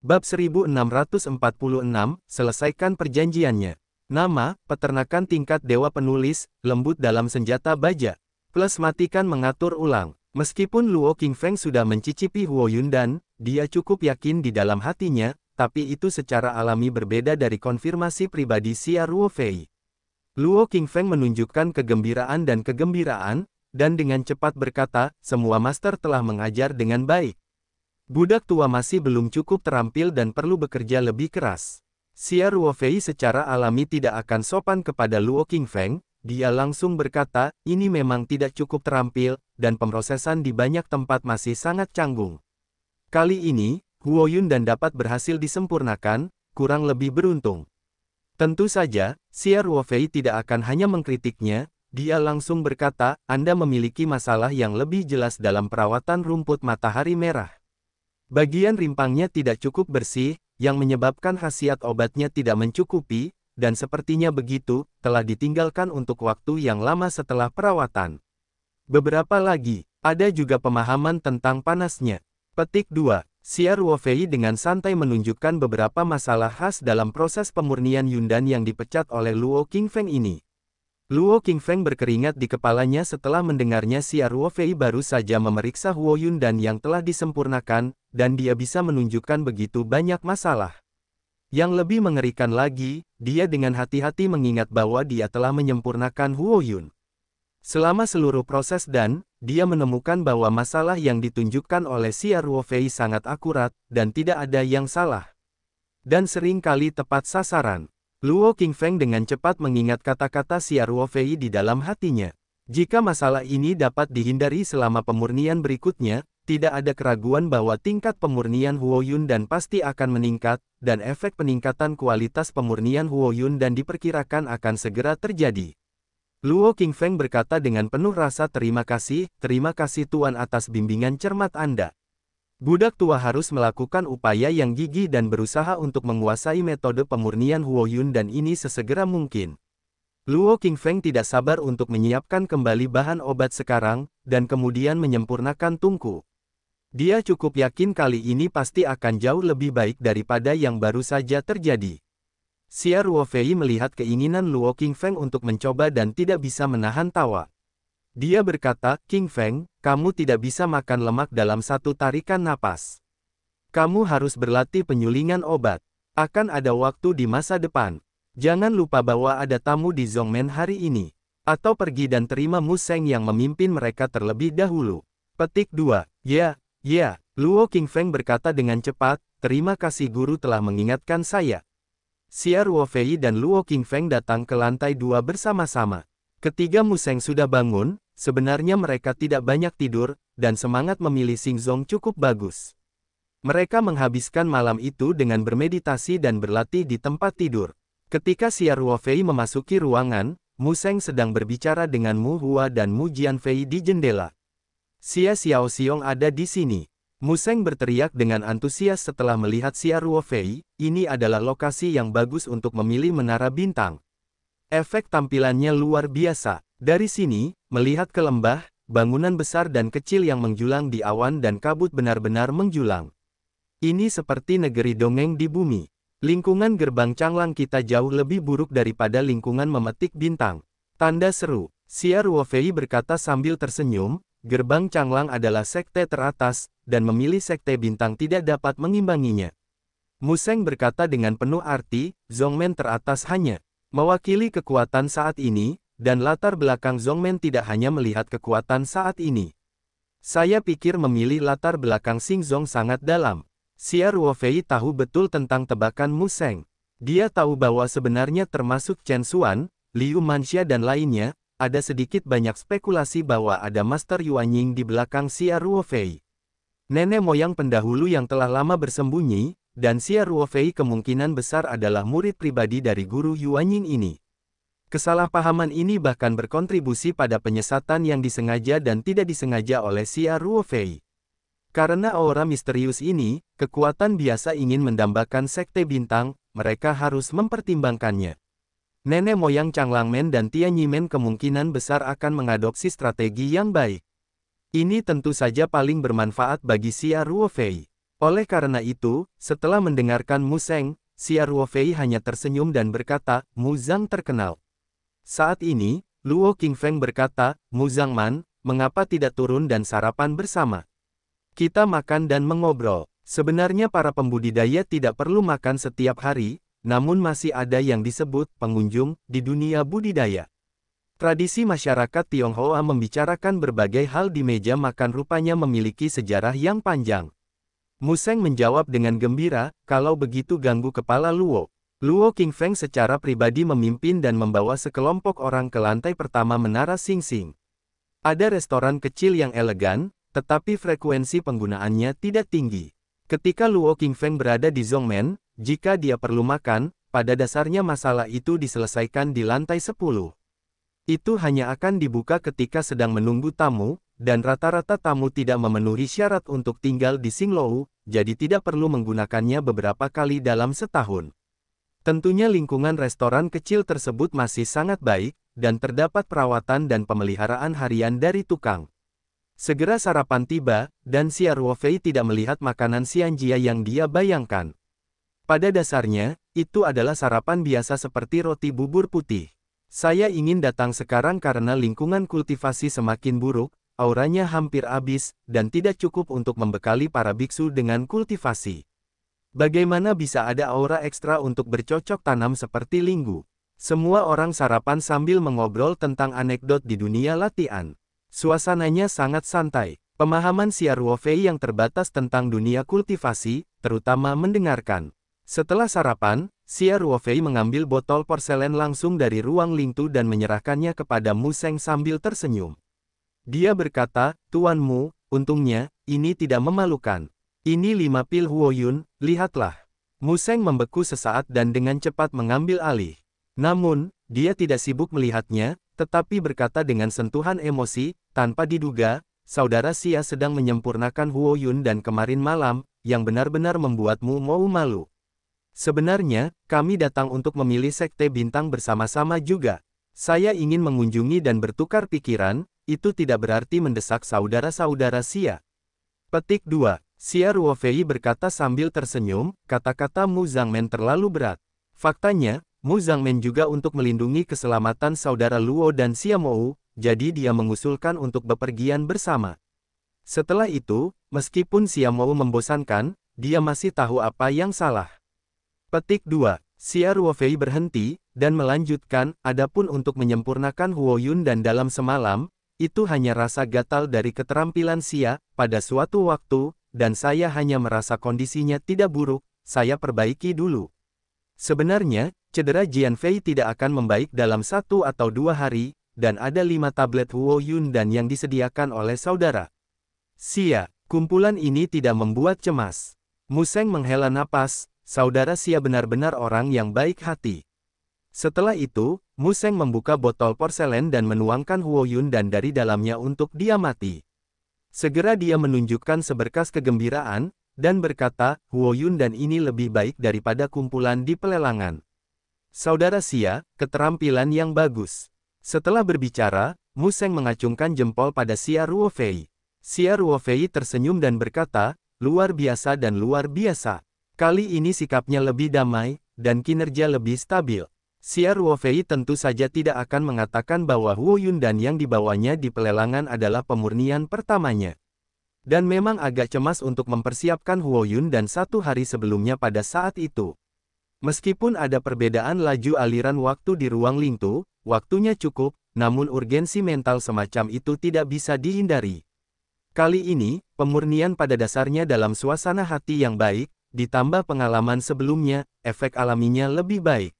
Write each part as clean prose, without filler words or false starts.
Bab 1646, selesaikan perjanjiannya. Nama, peternakan tingkat dewa penulis, lembut dalam senjata baja. Plus matikan mengatur ulang. Meskipun Luo Qingfeng sudah mencicipi Huo Yundan, dia cukup yakin di dalam hatinya, tapi itu secara alami berbeda dari konfirmasi pribadi Xia Ruofei. Luo Qingfeng menunjukkan kegembiraan, dan dengan cepat berkata, semua master telah mengajar dengan baik. Budak tua masih belum cukup terampil dan perlu bekerja lebih keras. Xia Ruofei secara alami tidak akan sopan kepada Luo Qingfeng, dia langsung berkata, ini memang tidak cukup terampil, dan pemrosesan di banyak tempat masih sangat canggung. Kali ini, Huo Yundan dapat berhasil disempurnakan, kurang lebih beruntung. Tentu saja, Xia Ruofei tidak akan hanya mengkritiknya, dia langsung berkata, Anda memiliki masalah yang lebih jelas dalam perawatan rumput matahari merah. Bagian rimpangnya tidak cukup bersih, yang menyebabkan khasiat obatnya tidak mencukupi, dan sepertinya begitu, telah ditinggalkan untuk waktu yang lama setelah perawatan. Beberapa lagi, ada juga pemahaman tentang panasnya. Petik 2. Xia Ruofei dengan santai menunjukkan beberapa masalah khas dalam proses pemurnian Yundan yang dipecat oleh Luo Qingfeng ini. Luo Qingfeng berkeringat di kepalanya setelah mendengarnya Xia Ruofei baru saja memeriksa Huo Yundan yang telah disempurnakan, dan dia bisa menunjukkan begitu banyak masalah. Yang lebih mengerikan lagi, dia dengan hati-hati mengingat bahwa dia telah menyempurnakan Huo Yun. Selama seluruh proses dia menemukan bahwa masalah yang ditunjukkan oleh Xia Ruofei sangat akurat, dan tidak ada yang salah. Dan sering kali tepat sasaran. Luo Qingfeng dengan cepat mengingat kata-kata Xia Ruofei di dalam hatinya. Jika masalah ini dapat dihindari selama pemurnian berikutnya, tidak ada keraguan bahwa tingkat pemurnian Huo Yundan pasti akan meningkat, dan efek peningkatan kualitas pemurnian Huo Yundan diperkirakan akan segera terjadi. Luo Qingfeng berkata dengan penuh rasa terima kasih Tuan atas bimbingan cermat Anda. Budak tua harus melakukan upaya yang gigih dan berusaha untuk menguasai metode pemurnian Huo Yundan ini sesegera mungkin. Luo Qingfeng tidak sabar untuk menyiapkan kembali bahan obat sekarang, dan kemudian menyempurnakan tungku. Dia cukup yakin kali ini pasti akan jauh lebih baik daripada yang baru saja terjadi. Xia Ruofei melihat keinginan Luo Qingfeng untuk mencoba dan tidak bisa menahan tawa. Dia berkata, Qingfeng, kamu tidak bisa makan lemak dalam satu tarikan napas. Kamu harus berlatih penyulingan obat. Akan ada waktu di masa depan. Jangan lupa bahwa ada tamu di Zhongmen hari ini. Atau pergi dan terima Mu Sheng yang memimpin mereka terlebih dahulu. Petik 2. Ya, Luo Qingfeng berkata dengan cepat, terima kasih guru telah mengingatkan saya. Xia Ruofei dan Luo Qingfeng datang ke lantai 2 bersama-sama. Ketika Mu Sheng sudah bangun, sebenarnya mereka tidak banyak tidur, dan semangat memilih Xingzong cukup bagus. Mereka menghabiskan malam itu dengan bermeditasi dan berlatih di tempat tidur. Ketika Xia Ruofei memasuki ruangan, Mu Sheng sedang berbicara dengan Mu Hua dan Mu Jianfei di jendela. Xia Xiaoxiong ada di sini. Mu Sheng berteriak dengan antusias setelah melihat Xia Ruofei, ini adalah lokasi yang bagus untuk memilih menara bintang. Efek tampilannya luar biasa. Dari sini, melihat ke lembah, bangunan besar dan kecil yang menjulang di awan dan kabut benar-benar menjulang. Ini seperti negeri dongeng di bumi. Lingkungan gerbang Changlang kita jauh lebih buruk daripada lingkungan memetik bintang. Tanda seru. Xia Ruofei berkata sambil tersenyum, gerbang Changlang adalah sekte teratas, dan memilih sekte bintang tidak dapat mengimbanginya. Mu Sheng berkata dengan penuh arti, Zhongmen teratas hanya mewakili kekuatan saat ini, dan latar belakang Zhongmen tidak hanya melihat kekuatan saat ini. Saya pikir memilih latar belakang Xingzong sangat dalam. Xia Ruofei tahu betul tentang tebakan Mu Sheng. Dia tahu bahwa sebenarnya termasuk Chen Xuan, Liu Manxia dan lainnya, ada sedikit banyak spekulasi bahwa ada Master Yuanying di belakang Xia Ruofei. Nenek moyang pendahulu yang telah lama bersembunyi, dan Xia Ruofei kemungkinan besar adalah murid pribadi dari guru Yuanying ini. Kesalahpahaman ini bahkan berkontribusi pada penyesatan yang disengaja dan tidak disengaja oleh Xia Ruofei. Karena aura misterius ini, kekuatan biasa ingin mendambakan sekte bintang, mereka harus mempertimbangkannya. Nenek moyang Changlangmen dan Tianyimen kemungkinan besar akan mengadopsi strategi yang baik. Ini tentu saja paling bermanfaat bagi Xia Ruofei. Oleh karena itu, setelah mendengarkan Mu Zheng, Xia Ruofei hanya tersenyum dan berkata, Mu Zhang terkenal. Saat ini, Luo Qingfeng berkata, Mu Zhang Man, mengapa tidak turun dan sarapan bersama? Kita makan dan mengobrol. Sebenarnya para pembudidaya tidak perlu makan setiap hari, namun masih ada yang disebut pengunjung di dunia budidaya. Tradisi masyarakat Tionghoa membicarakan berbagai hal di meja makan rupanya memiliki sejarah yang panjang. Mu Zheng menjawab dengan gembira, kalau begitu ganggu kepala Luo. Luo Qingfeng secara pribadi memimpin dan membawa sekelompok orang ke lantai pertama Menara Xing Xing. Ada restoran kecil yang elegan, tetapi frekuensi penggunaannya tidak tinggi. Ketika Luo Qingfeng berada di Zhongmen, jika dia perlu makan, pada dasarnya masalah itu diselesaikan di lantai 10. Itu hanya akan dibuka ketika sedang menunggu tamu, dan rata-rata tamu tidak memenuhi syarat untuk tinggal di Xinglou, jadi tidak perlu menggunakannya beberapa kali dalam setahun. Tentunya lingkungan restoran kecil tersebut masih sangat baik, dan terdapat perawatan dan pemeliharaan harian dari tukang. Segera sarapan tiba, dan Xia Ruofei tidak melihat makanan Xianjia yang dia bayangkan. Pada dasarnya, itu adalah sarapan biasa seperti roti bubur putih. Saya ingin datang sekarang karena lingkungan kultivasi semakin buruk, auranya hampir habis, dan tidak cukup untuk membekali para biksu dengan kultivasi. Bagaimana bisa ada aura ekstra untuk bercocok tanam seperti Linggu? Semua orang sarapan sambil mengobrol tentang anekdot di dunia latihan. Suasananya sangat santai. Pemahaman Xia Ruofei yang terbatas tentang dunia kultivasi, terutama mendengarkan. Setelah sarapan, Xia Ruofei mengambil botol porselen langsung dari ruang Lingtu dan menyerahkannya kepada Mu Zheng sambil tersenyum. Dia berkata, Tuan Mu, untungnya, ini tidak memalukan. Ini 5 pil Huoyun, lihatlah. Mu Zheng membeku sesaat dan dengan cepat mengambil alih. Namun, dia tidak sibuk melihatnya, tetapi berkata dengan sentuhan emosi, tanpa diduga, saudara Xia sedang menyempurnakan Huoyun dan kemarin malam, yang benar-benar membuatmu mau malu. Sebenarnya, kami datang untuk memilih sekte bintang bersama-sama juga. Saya ingin mengunjungi dan bertukar pikiran, itu tidak berarti mendesak saudara-saudara Xia. Petik 2. Xia Ruofei berkata sambil tersenyum, kata-kata Mu Zhangmen terlalu berat. Faktanya, Mu Zhangmen juga untuk melindungi keselamatan saudara Luo dan Xia Mou, jadi dia mengusulkan untuk bepergian bersama. Setelah itu, meskipun Xia Mou membosankan, dia masih tahu apa yang salah. Petik 2. Xia Ruofei berhenti, dan melanjutkan, adapun untuk menyempurnakan Huoyun dan dalam semalam, itu hanya rasa gatal dari keterampilan Xia, pada suatu waktu, dan saya hanya merasa kondisinya tidak buruk, saya perbaiki dulu. Sebenarnya, cedera Jianfei tidak akan membaik dalam 1 atau 2 hari, dan ada 5 tablet Huoyun dan yang disediakan oleh saudara Xia. Kumpulan ini tidak membuat cemas. Mu Zheng menghela napas, saudara Xia benar-benar orang yang baik hati. Setelah itu, Mu Zheng membuka botol porselen dan menuangkan Huoyun dan dari dalamnya untuk diamati. Segera dia menunjukkan seberkas kegembiraan, dan berkata, Huoyun dan ini lebih baik daripada kumpulan di pelelangan. Saudara Xia, keterampilan yang bagus. Setelah berbicara, Mu Zheng mengacungkan jempol pada Xia Ruofei. Xia Ruofei tersenyum dan berkata, luar biasa dan luar biasa. Kali ini sikapnya lebih damai, dan kinerja lebih stabil. Xia Ruofei tentu saja tidak akan mengatakan bahwa Huoyun dan yang dibawanya di pelelangan adalah pemurnian pertamanya. Dan memang agak cemas untuk mempersiapkan Huoyun dan 1 hari sebelumnya pada saat itu. Meskipun ada perbedaan laju aliran waktu di ruang Lingtu, waktunya cukup, namun urgensi mental semacam itu tidak bisa dihindari. Kali ini, pemurnian pada dasarnya dalam suasana hati yang baik, ditambah pengalaman sebelumnya, efek alaminya lebih baik.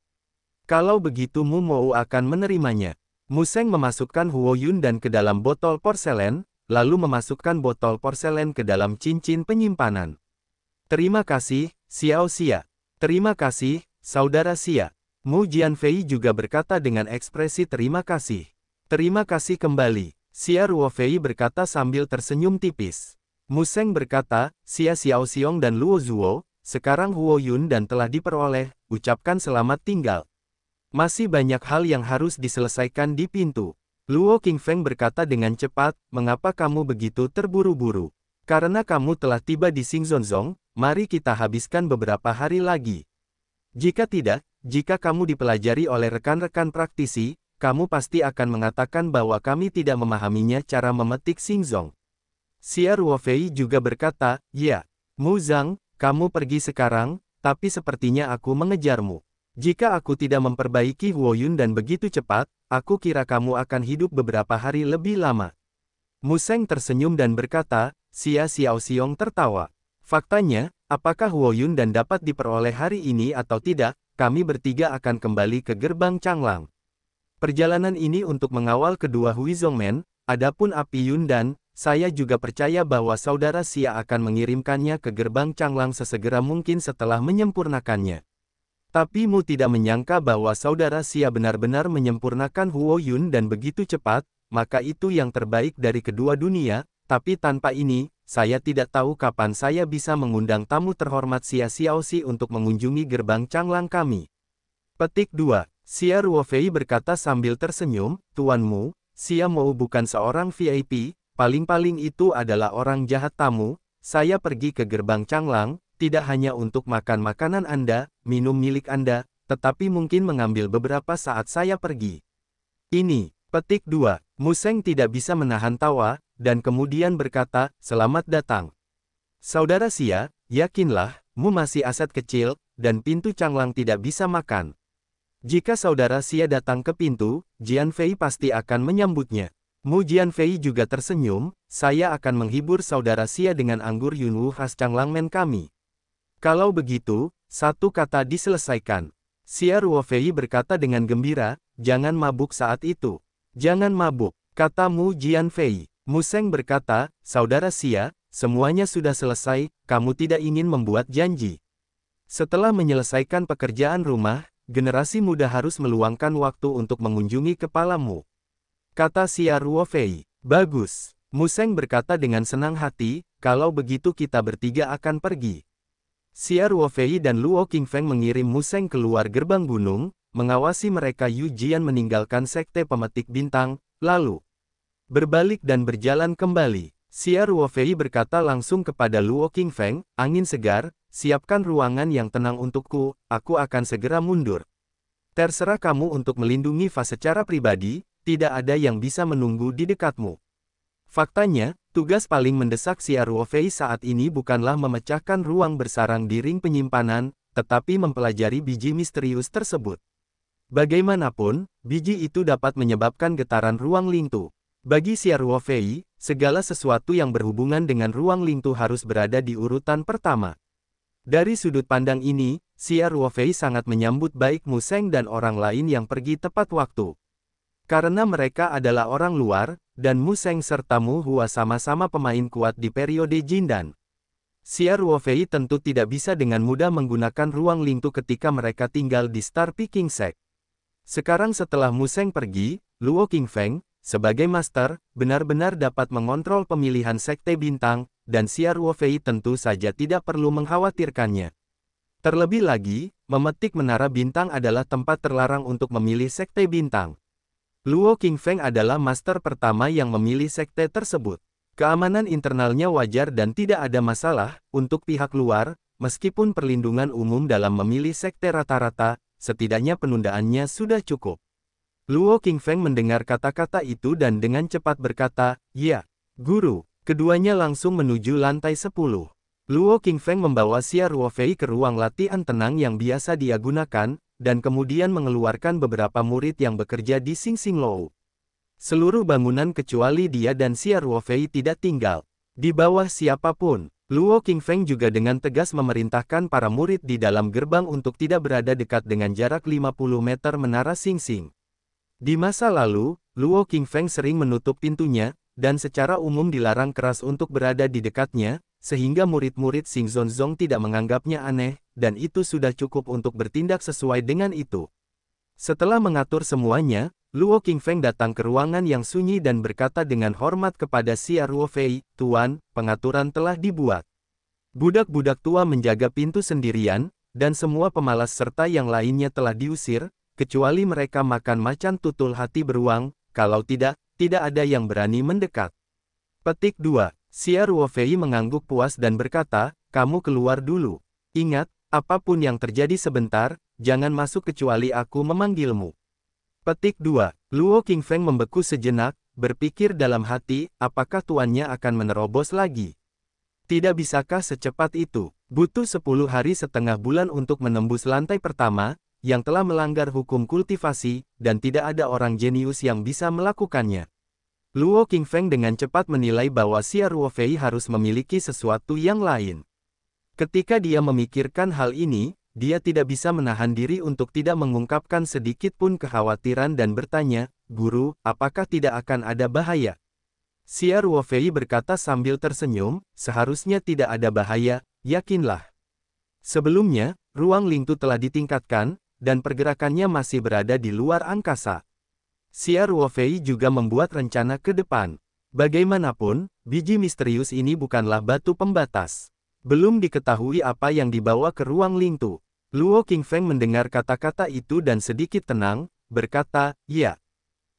Kalau begitu Mu Mou akan menerimanya. Mu Zheng memasukkan Huoyun dan ke dalam botol porselen, lalu memasukkan botol porselen ke dalam cincin penyimpanan. Terima kasih, Xiao Xia. Terima kasih, saudara Xia. Mu Jianfei juga berkata dengan ekspresi terima kasih. Terima kasih kembali. Xia Ruofei berkata sambil tersenyum tipis. Mu Zheng berkata, Xia Xiaoxiong dan Luo Zuo, sekarang Huoyun dan telah diperoleh, ucapkan selamat tinggal. Masih banyak hal yang harus diselesaikan di pintu. Luo Qingfeng berkata dengan cepat, mengapa kamu begitu terburu-buru? Karena kamu telah tiba di Xingzhonzong, mari kita habiskan beberapa hari lagi. Jika tidak, jika kamu dipelajari oleh rekan-rekan praktisi, kamu pasti akan mengatakan bahwa kami tidak memahaminya cara memetik Xingzong. Xia Ruofei juga berkata, ya, Mu Zhang, kamu pergi sekarang, tapi sepertinya aku mengejarmu. Jika aku tidak memperbaiki Huoyun dan begitu cepat, aku kira kamu akan hidup beberapa hari lebih lama. Mu Sheng tersenyum dan berkata, Xia Xiaoxiong tertawa. Faktanya, apakah Huoyun dan dapat diperoleh hari ini atau tidak, kami bertiga akan kembali ke gerbang Changlang. Perjalanan ini untuk mengawal kedua Huizongmen, adapun Api Yun dan, saya juga percaya bahwa saudara Xia akan mengirimkannya ke gerbang Changlang sesegera mungkin setelah menyempurnakannya. Tapi Mu tidak menyangka bahwa saudara Xia benar-benar menyempurnakan Huoyun dan begitu cepat, maka itu yang terbaik dari kedua dunia, tapi tanpa ini, saya tidak tahu kapan saya bisa mengundang tamu terhormat Xia Xiaoxi untuk mengunjungi gerbang Changlang kami. Petik 2. Xia Ruofei berkata sambil tersenyum, Tuanmu, Xia Mou bukan seorang VIP, paling-paling itu adalah orang jahat tamu, saya pergi ke gerbang Changlang, tidak hanya untuk makan makanan Anda, minum milik Anda, tetapi mungkin mengambil beberapa saat saya pergi. Ini, petik 2, Mu Sheng tidak bisa menahan tawa, dan kemudian berkata, selamat datang. Saudara Xia, yakinlah, Mu masih aset kecil, dan pintu Changlang tidak bisa makan. Jika saudara Xia datang ke pintu, Jian Fei pasti akan menyambutnya. Mu Jian Fei juga tersenyum, saya akan menghibur saudara Xia dengan anggur Yunwu khas Changlangmen kami. Kalau begitu, satu kata diselesaikan. Xia Ruofei berkata dengan gembira, jangan mabuk saat itu. Jangan mabuk, kata Mu Jian Fei. Mu Sheng berkata, saudara Xia, semuanya sudah selesai, kamu tidak ingin membuat janji. Setelah menyelesaikan pekerjaan rumah, generasi muda harus meluangkan waktu untuk mengunjungi kepalamu. Kata Xia Ruofei. Bagus. Mu Sheng berkata dengan senang hati, kalau begitu kita bertiga akan pergi. Xia Ruofei dan Luo Qingfeng mengirim Mu Sheng keluar gerbang gunung, mengawasi mereka Yu Jian meninggalkan sekte pemetik bintang, lalu berbalik dan berjalan kembali. Xia Ruofei berkata langsung kepada Luo Qingfeng, angin segar, siapkan ruangan yang tenang untukku, aku akan segera mundur. Terserah kamu untuk melindungi Fa secara pribadi, tidak ada yang bisa menunggu di dekatmu. Faktanya, tugas paling mendesak Xia Ruofei saat ini bukanlah memecahkan ruang bersarang di ring penyimpanan, tetapi mempelajari biji misterius tersebut. Bagaimanapun, biji itu dapat menyebabkan getaran ruang Lingtu. Bagi Xia Ruofei, segala sesuatu yang berhubungan dengan ruang Lingtu harus berada di urutan pertama. Dari sudut pandang ini, Xia Ruofei sangat menyambut baik Mu Sheng dan orang lain yang pergi tepat waktu. Karena mereka adalah orang luar, dan Mu Sheng serta Mu Hua sama-sama pemain kuat di periode Jindan. Xia Ruofei tentu tidak bisa dengan mudah menggunakan ruang Lingtu ketika mereka tinggal di Star Picking Sect. Sekarang setelah Mu Sheng pergi, Luo Qingfeng, sebagai master, benar-benar dapat mengontrol pemilihan sekte bintang, dan Xia Ruofei tentu saja tidak perlu mengkhawatirkannya. Terlebih lagi, memetik menara bintang adalah tempat terlarang untuk memilih sekte bintang. Luo Qingfeng adalah master pertama yang memilih sekte tersebut. Keamanan internalnya wajar dan tidak ada masalah, untuk pihak luar, meskipun perlindungan umum dalam memilih sekte rata-rata, setidaknya penundaannya sudah cukup. Luo Qingfeng mendengar kata-kata itu dan dengan cepat berkata, ya, guru. Keduanya langsung menuju lantai 10. Luo Qingfeng membawa Xia Ruofei ke ruang latihan tenang yang biasa dia gunakan, dan kemudian mengeluarkan beberapa murid yang bekerja di Xing Xing Lou. Seluruh bangunan kecuali dia dan Xia Ruofei tidak tinggal di bawah siapapun. Luo Qingfeng juga dengan tegas memerintahkan para murid di dalam gerbang untuk tidak berada dekat dengan jarak 50 meter menara Xing Xing. Di masa lalu, Luo Qingfeng sering menutup pintunya, dan secara umum dilarang keras untuk berada di dekatnya, sehingga murid-murid Xing Zonzong tidak menganggapnya aneh, dan itu sudah cukup untuk bertindak sesuai dengan itu. Setelah mengatur semuanya, Luo Qingfeng datang ke ruangan yang sunyi dan berkata dengan hormat kepada Xia Ruofei, Tuan, pengaturan telah dibuat. Budak-budak tua menjaga pintu sendirian, dan semua pemalas serta yang lainnya telah diusir, kecuali mereka makan macan tutul hati beruang, kalau tidak, tidak ada yang berani mendekat. Petik 2. Xia Ruofei mengangguk puas dan berkata, kamu keluar dulu. Ingat, apapun yang terjadi sebentar, jangan masuk kecuali aku memanggilmu. Petik 2. Luo Qingfeng membeku sejenak, berpikir dalam hati, apakah tuannya akan menerobos lagi? Tidak bisakah secepat itu? Butuh 10 hari setengah bulan untuk menembus lantai pertama, yang telah melanggar hukum kultivasi, dan tidak ada orang jenius yang bisa melakukannya. Luo Qingfeng dengan cepat menilai bahwa Xia Ruofei harus memiliki sesuatu yang lain. Ketika dia memikirkan hal ini, dia tidak bisa menahan diri untuk tidak mengungkapkan sedikit pun kekhawatiran dan bertanya, "Guru, apakah tidak akan ada bahaya?" Xia Ruofei berkata sambil tersenyum, "Seharusnya tidak ada bahaya, yakinlah." Sebelumnya, ruang Lingtu telah ditingkatkan, dan pergerakannya masih berada di luar angkasa. Xia Ruofei juga membuat rencana ke depan. Bagaimanapun, biji misterius ini bukanlah batu pembatas. Belum diketahui apa yang dibawa ke ruang Lingtu. Luo Qingfeng mendengar kata-kata itu dan sedikit tenang, berkata, "Ya.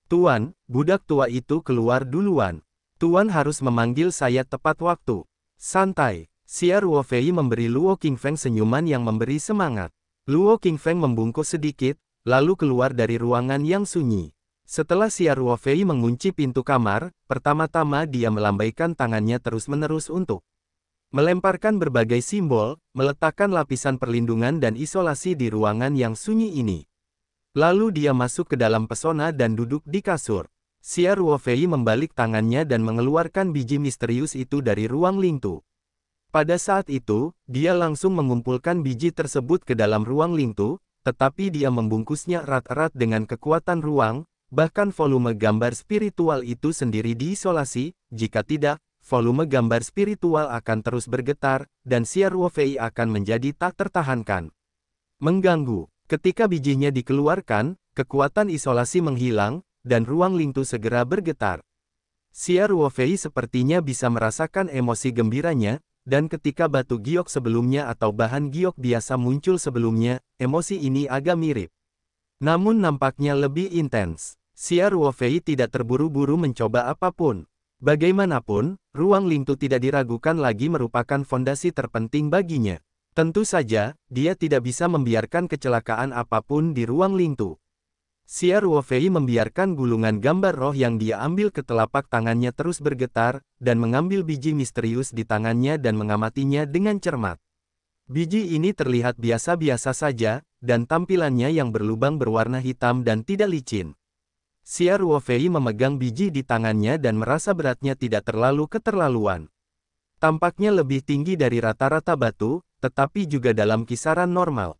Tuan, budak tua itu keluar duluan. Tuan harus memanggil saya tepat waktu." "Santai." Xia Ruofei memberi Luo Qingfeng senyuman yang memberi semangat. Luo Qingfeng membungkuk sedikit, lalu keluar dari ruangan yang sunyi. Setelah Xia Ruofei mengunci pintu kamar, pertama-tama dia melambaikan tangannya terus-menerus untuk melemparkan berbagai simbol, meletakkan lapisan perlindungan dan isolasi di ruangan yang sunyi ini. Lalu dia masuk ke dalam pesona dan duduk di kasur. Xia Ruofei membalik tangannya dan mengeluarkan biji misterius itu dari ruang Lingtu. Pada saat itu, dia langsung mengumpulkan biji tersebut ke dalam ruang Lingtu, tetapi dia membungkusnya erat-erat dengan kekuatan ruang. Bahkan volume gambar spiritual itu sendiri diisolasi, jika tidak, volume gambar spiritual akan terus bergetar, dan Xia Ruofei akan menjadi tak tertahankan. Mengganggu. Ketika bijinya dikeluarkan, kekuatan isolasi menghilang, dan ruang Lingtu segera bergetar. Xia Ruofei sepertinya bisa merasakan emosi gembiranya, dan ketika batu giok sebelumnya atau bahan giok biasa muncul sebelumnya, emosi ini agak mirip. Namun nampaknya lebih intens. Xia Ruofei tidak terburu-buru mencoba apapun. Bagaimanapun, ruang Lingtu tidak diragukan lagi merupakan fondasi terpenting baginya. Tentu saja, dia tidak bisa membiarkan kecelakaan apapun di ruang Lingtu. Xia Ruofei membiarkan gulungan gambar roh yang dia ambil ke telapak tangannya terus bergetar, dan mengambil biji misterius di tangannya dan mengamatinya dengan cermat. Biji ini terlihat biasa-biasa saja, dan tampilannya yang berlubang berwarna hitam dan tidak licin. Xia Ruofei memegang biji di tangannya dan merasa beratnya tidak terlalu keterlaluan. Tampaknya lebih tinggi dari rata-rata batu, tetapi juga dalam kisaran normal.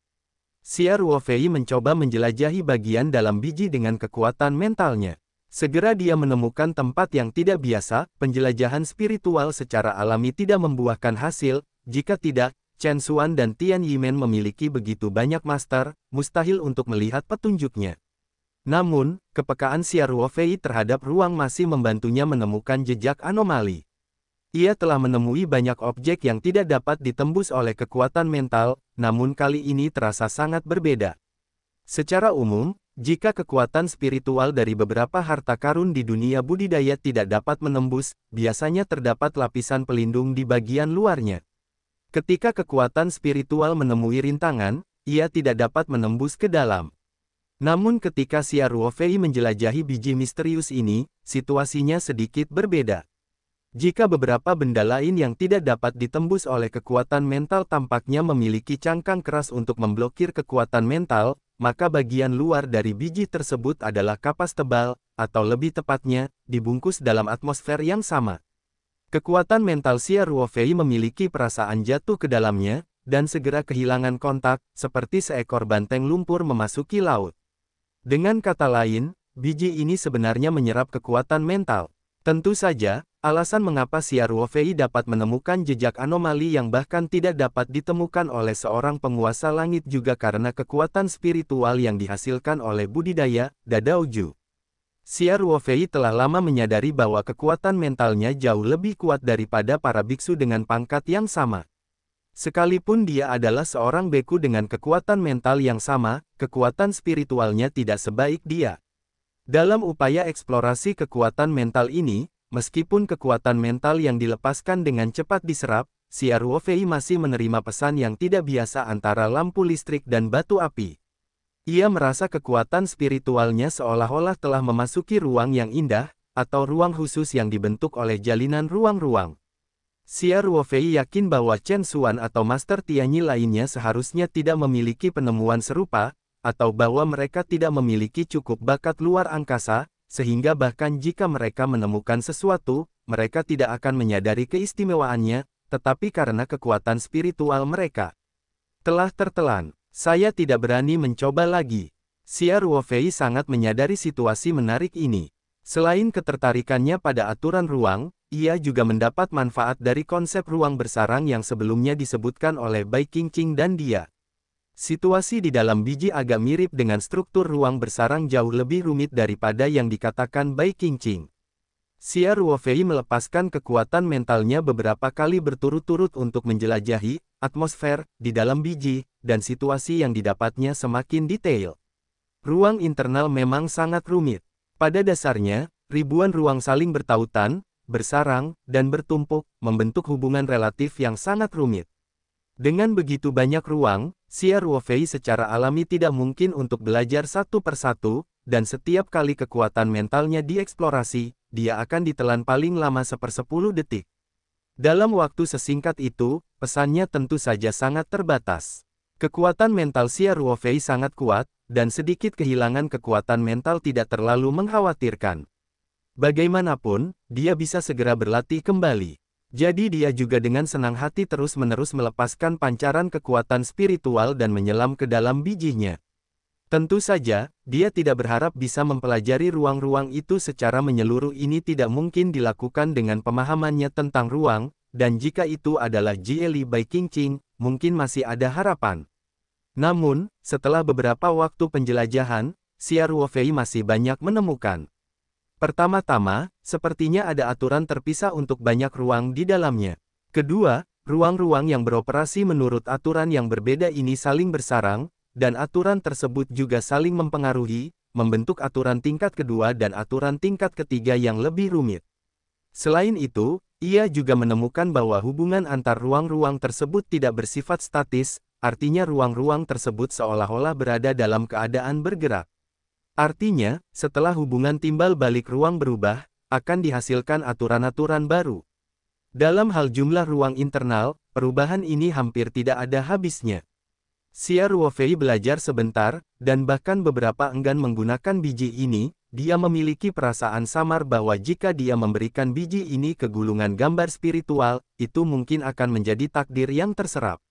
Xia Ruofei mencoba menjelajahi bagian dalam biji dengan kekuatan mentalnya. Segera dia menemukan tempat yang tidak biasa, penjelajahan spiritual secara alami tidak membuahkan hasil, jika tidak, Chen Xuan dan Tian Yimen memiliki begitu banyak master, mustahil untuk melihat petunjuknya. Namun, kepekaan Xia Ruofei terhadap ruang masih membantunya menemukan jejak anomali. Ia telah menemui banyak objek yang tidak dapat ditembus oleh kekuatan mental, namun kali ini terasa sangat berbeda. Secara umum, jika kekuatan spiritual dari beberapa harta karun di dunia budidaya tidak dapat menembus, biasanya terdapat lapisan pelindung di bagian luarnya. Ketika kekuatan spiritual menemui rintangan, ia tidak dapat menembus ke dalam. Namun ketika Xia Ruofei menjelajahi biji misterius ini, situasinya sedikit berbeda. Jika beberapa benda lain yang tidak dapat ditembus oleh kekuatan mental tampaknya memiliki cangkang keras untuk memblokir kekuatan mental, maka bagian luar dari biji tersebut adalah kapas tebal, atau lebih tepatnya, dibungkus dalam atmosfer yang sama. Kekuatan mental Xia Ruofei memiliki perasaan jatuh ke dalamnya, dan segera kehilangan kontak, seperti seekor banteng lumpur memasuki laut. Dengan kata lain, biji ini sebenarnya menyerap kekuatan mental. Tentu saja, alasan mengapa Xia Ruofei dapat menemukan jejak anomali yang bahkan tidak dapat ditemukan oleh seorang penguasa langit juga karena kekuatan spiritual yang dihasilkan oleh budidaya, Dadaoju. Xia Ruofei telah lama menyadari bahwa kekuatan mentalnya jauh lebih kuat daripada para biksu dengan pangkat yang sama. Sekalipun dia adalah seorang beku dengan kekuatan mental yang sama, kekuatan spiritualnya tidak sebaik dia. Dalam upaya eksplorasi kekuatan mental ini, meskipun kekuatan mental yang dilepaskan dengan cepat diserap, Xia Ruofei masih menerima pesan yang tidak biasa antara lampu listrik dan batu api. Ia merasa kekuatan spiritualnya seolah-olah telah memasuki ruang yang indah, atau ruang khusus yang dibentuk oleh jalinan ruang-ruang. Xia Ruofei yakin bahwa Chen Xuan atau Master Tianyi lainnya seharusnya tidak memiliki penemuan serupa, atau bahwa mereka tidak memiliki cukup bakat luar angkasa, sehingga bahkan jika mereka menemukan sesuatu, mereka tidak akan menyadari keistimewaannya, tetapi karena kekuatan spiritual mereka telah tertelan. Saya tidak berani mencoba lagi. Xia Ruofei sangat menyadari situasi menarik ini. Selain ketertarikannya pada aturan ruang, ia juga mendapat manfaat dari konsep ruang bersarang yang sebelumnya disebutkan oleh Bai Qingqing dan dia. Situasi di dalam biji agak mirip dengan struktur ruang bersarang jauh lebih rumit daripada yang dikatakan Bai Qingqing. Xia Ruofei melepaskan kekuatan mentalnya beberapa kali berturut-turut untuk menjelajahi atmosfer di dalam biji, dan situasi yang didapatnya semakin detail. Ruang internal memang sangat rumit. Pada dasarnya, ribuan ruang saling bertautan, bersarang, dan bertumpuk, membentuk hubungan relatif yang sangat rumit. Dengan begitu banyak ruang, Xia Ruofei secara alami tidak mungkin untuk belajar satu persatu, dan setiap kali kekuatan mentalnya dieksplorasi, dia akan ditelan paling lama 1/10 detik. Dalam waktu sesingkat itu, pesannya tentu saja sangat terbatas. Kekuatan mental Xia Ruofei sangat kuat, dan sedikit kehilangan kekuatan mental tidak terlalu mengkhawatirkan. Bagaimanapun, dia bisa segera berlatih kembali. Jadi dia juga dengan senang hati terus-menerus melepaskan pancaran kekuatan spiritual dan menyelam ke dalam bijinya. Tentu saja, dia tidak berharap bisa mempelajari ruang-ruang itu secara menyeluruh. Ini tidak mungkin dilakukan dengan pemahamannya tentang ruang, dan jika itu adalah Jie Li Bai Qingqing, mungkin masih ada harapan. Namun, setelah beberapa waktu penjelajahan, Xia Ruofei masih banyak menemukan. Pertama-tama, sepertinya ada aturan terpisah untuk banyak ruang di dalamnya. Kedua, ruang-ruang yang beroperasi menurut aturan yang berbeda ini saling bersarang, dan aturan tersebut juga saling mempengaruhi, membentuk aturan tingkat kedua dan aturan tingkat ketiga yang lebih rumit. Selain itu, ia juga menemukan bahwa hubungan antar ruang-ruang tersebut tidak bersifat statis, artinya ruang-ruang tersebut seolah-olah berada dalam keadaan bergerak. Artinya, setelah hubungan timbal balik ruang berubah, akan dihasilkan aturan-aturan baru. Dalam hal jumlah ruang internal, perubahan ini hampir tidak ada habisnya. Xia Ruofei belajar sebentar, dan bahkan beberapa enggan menggunakan biji ini. Dia memiliki perasaan samar bahwa jika dia memberikan biji ini ke gulungan gambar spiritual, itu mungkin akan menjadi takdir yang terserap.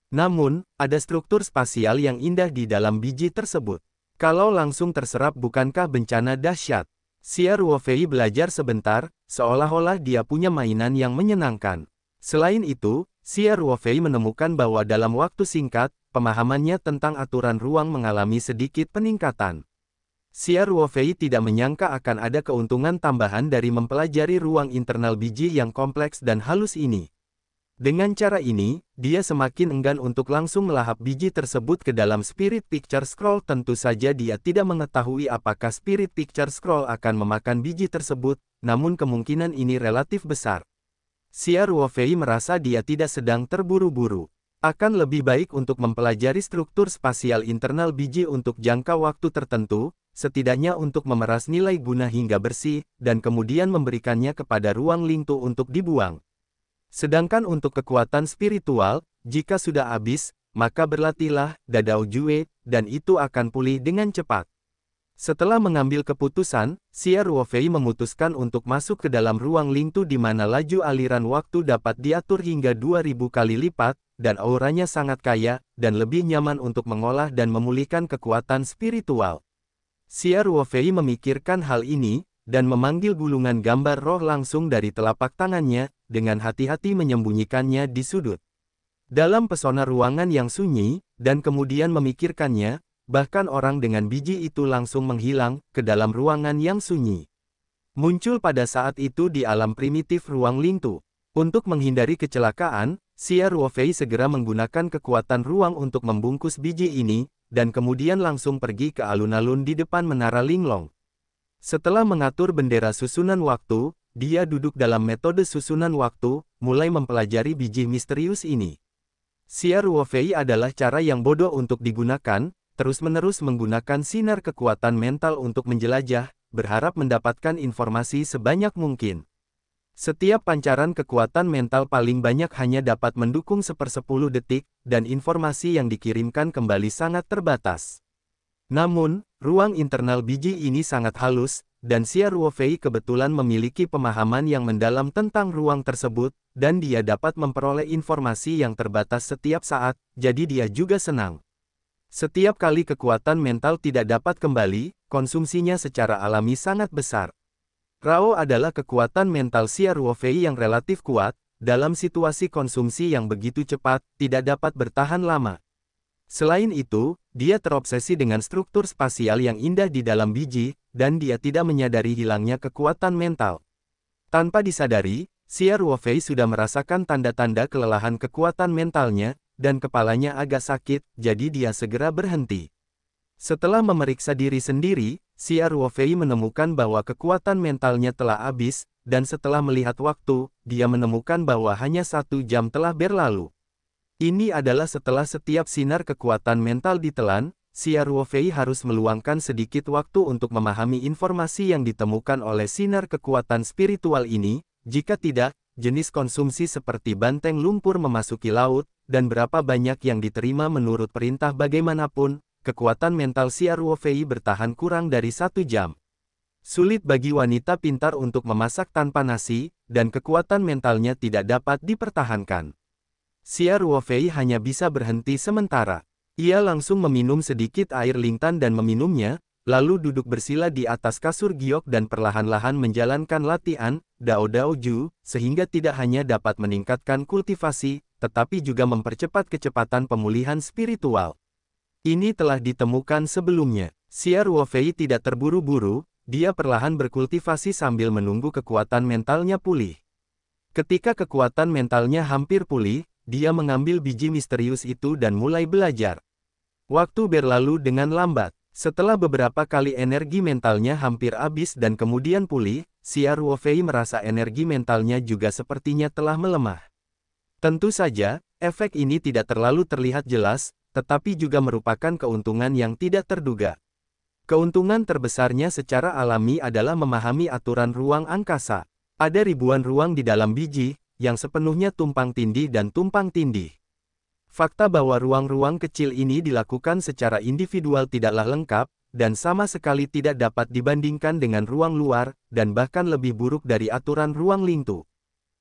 Namun, ada struktur spasial yang indah di dalam biji tersebut. Kalau langsung terserap bukankah bencana dahsyat? Xia Ruofei belajar sebentar, seolah-olah dia punya mainan yang menyenangkan. Selain itu, Xia Ruofei menemukan bahwa dalam waktu singkat, pemahamannya tentang aturan ruang mengalami sedikit peningkatan. Xia Ruofei tidak menyangka akan ada keuntungan tambahan dari mempelajari ruang internal biji yang kompleks dan halus ini. Dengan cara ini, dia semakin enggan untuk langsung melahap biji tersebut ke dalam Spirit Picture Scroll. Tentu saja dia tidak mengetahui apakah Spirit Picture Scroll akan memakan biji tersebut, namun kemungkinan ini relatif besar. Xia Ruofei merasa dia tidak sedang terburu-buru. Akan lebih baik untuk mempelajari struktur spasial internal biji untuk jangka waktu tertentu, setidaknya untuk memeras nilai guna hingga bersih, dan kemudian memberikannya kepada ruang Lingtu untuk dibuang. Sedangkan untuk kekuatan spiritual, jika sudah habis, maka berlatihlah Dadao Jue, dan itu akan pulih dengan cepat. Setelah mengambil keputusan, Xia Ruofei memutuskan untuk masuk ke dalam ruang Lingtu di mana laju aliran waktu dapat diatur hingga 2000 kali lipat, dan auranya sangat kaya, dan lebih nyaman untuk mengolah dan memulihkan kekuatan spiritual. Xia Ruofei memikirkan hal ini, dan memanggil gulungan gambar roh langsung dari telapak tangannya, dengan hati-hati menyembunyikannya di sudut. Dalam pesona ruangan yang sunyi, dan kemudian memikirkannya, bahkan orang dengan biji itu langsung menghilang ke dalam ruangan yang sunyi. Muncul pada saat itu di alam primitif ruang Lingtu. Untuk menghindari kecelakaan, Xia Ruofei segera menggunakan kekuatan ruang untuk membungkus biji ini, dan kemudian langsung pergi ke alun-alun di depan menara Linglong. Setelah mengatur bendera susunan waktu, dia duduk dalam metode susunan waktu, mulai mempelajari biji misterius ini. Xia Ruofei adalah cara yang bodoh untuk digunakan, terus-menerus menggunakan sinar kekuatan mental untuk menjelajah, berharap mendapatkan informasi sebanyak mungkin. Setiap pancaran kekuatan mental paling banyak hanya dapat mendukung 1/10 detik, dan informasi yang dikirimkan kembali sangat terbatas. Namun, ruang internal biji ini sangat halus, dan Xia Ruofei kebetulan memiliki pemahaman yang mendalam tentang ruang tersebut, dan dia dapat memperoleh informasi yang terbatas setiap saat, jadi dia juga senang. Setiap kali kekuatan mental tidak dapat kembali, konsumsinya secara alami sangat besar. Rao adalah kekuatan mental Xia Ruofei yang relatif kuat, dalam situasi konsumsi yang begitu cepat, tidak dapat bertahan lama. Selain itu, dia terobsesi dengan struktur spasial yang indah di dalam biji, dan dia tidak menyadari hilangnya kekuatan mental. Tanpa disadari, Xia Ruofei sudah merasakan tanda-tanda kelelahan kekuatan mentalnya, dan kepalanya agak sakit, jadi dia segera berhenti. Setelah memeriksa diri sendiri, Xia Ruofei menemukan bahwa kekuatan mentalnya telah habis, dan setelah melihat waktu, dia menemukan bahwa hanya 1 jam telah berlalu. Ini adalah setelah setiap sinar kekuatan mental ditelan, Xia Ruofei harus meluangkan sedikit waktu untuk memahami informasi yang ditemukan oleh sinar kekuatan spiritual ini, jika tidak, jenis konsumsi seperti banteng lumpur memasuki laut, dan berapa banyak yang diterima menurut perintah bagaimanapun, kekuatan mental Xia Ruofei bertahan kurang dari 1 jam. Sulit bagi wanita pintar untuk memasak tanpa nasi, dan kekuatan mentalnya tidak dapat dipertahankan. Xia Ruofei hanya bisa berhenti sementara. Ia langsung meminum sedikit air lintan dan meminumnya, lalu duduk bersila di atas kasur giok dan perlahan-lahan menjalankan latihan, Dao Dao Ju, sehingga tidak hanya dapat meningkatkan kultivasi, tetapi juga mempercepat kecepatan pemulihan spiritual. Ini telah ditemukan sebelumnya. Xia Ruofei tidak terburu-buru, dia perlahan berkultivasi sambil menunggu kekuatan mentalnya pulih. Ketika kekuatan mentalnya hampir pulih, dia mengambil biji misterius itu dan mulai belajar. Waktu berlalu dengan lambat. Setelah beberapa kali energi mentalnya hampir habis dan kemudian pulih, Xia Ruofei merasa energi mentalnya juga sepertinya telah melemah. Tentu saja, efek ini tidak terlalu terlihat jelas, tetapi juga merupakan keuntungan yang tidak terduga. Keuntungan terbesarnya secara alami adalah memahami aturan ruang angkasa. Ada ribuan ruang di dalam biji, yang sepenuhnya tumpang tindih dan tumpang tindih. Fakta bahwa ruang-ruang kecil ini dilakukan secara individual tidaklah lengkap, dan sama sekali tidak dapat dibandingkan dengan ruang luar, dan bahkan lebih buruk dari aturan ruang Lingtu.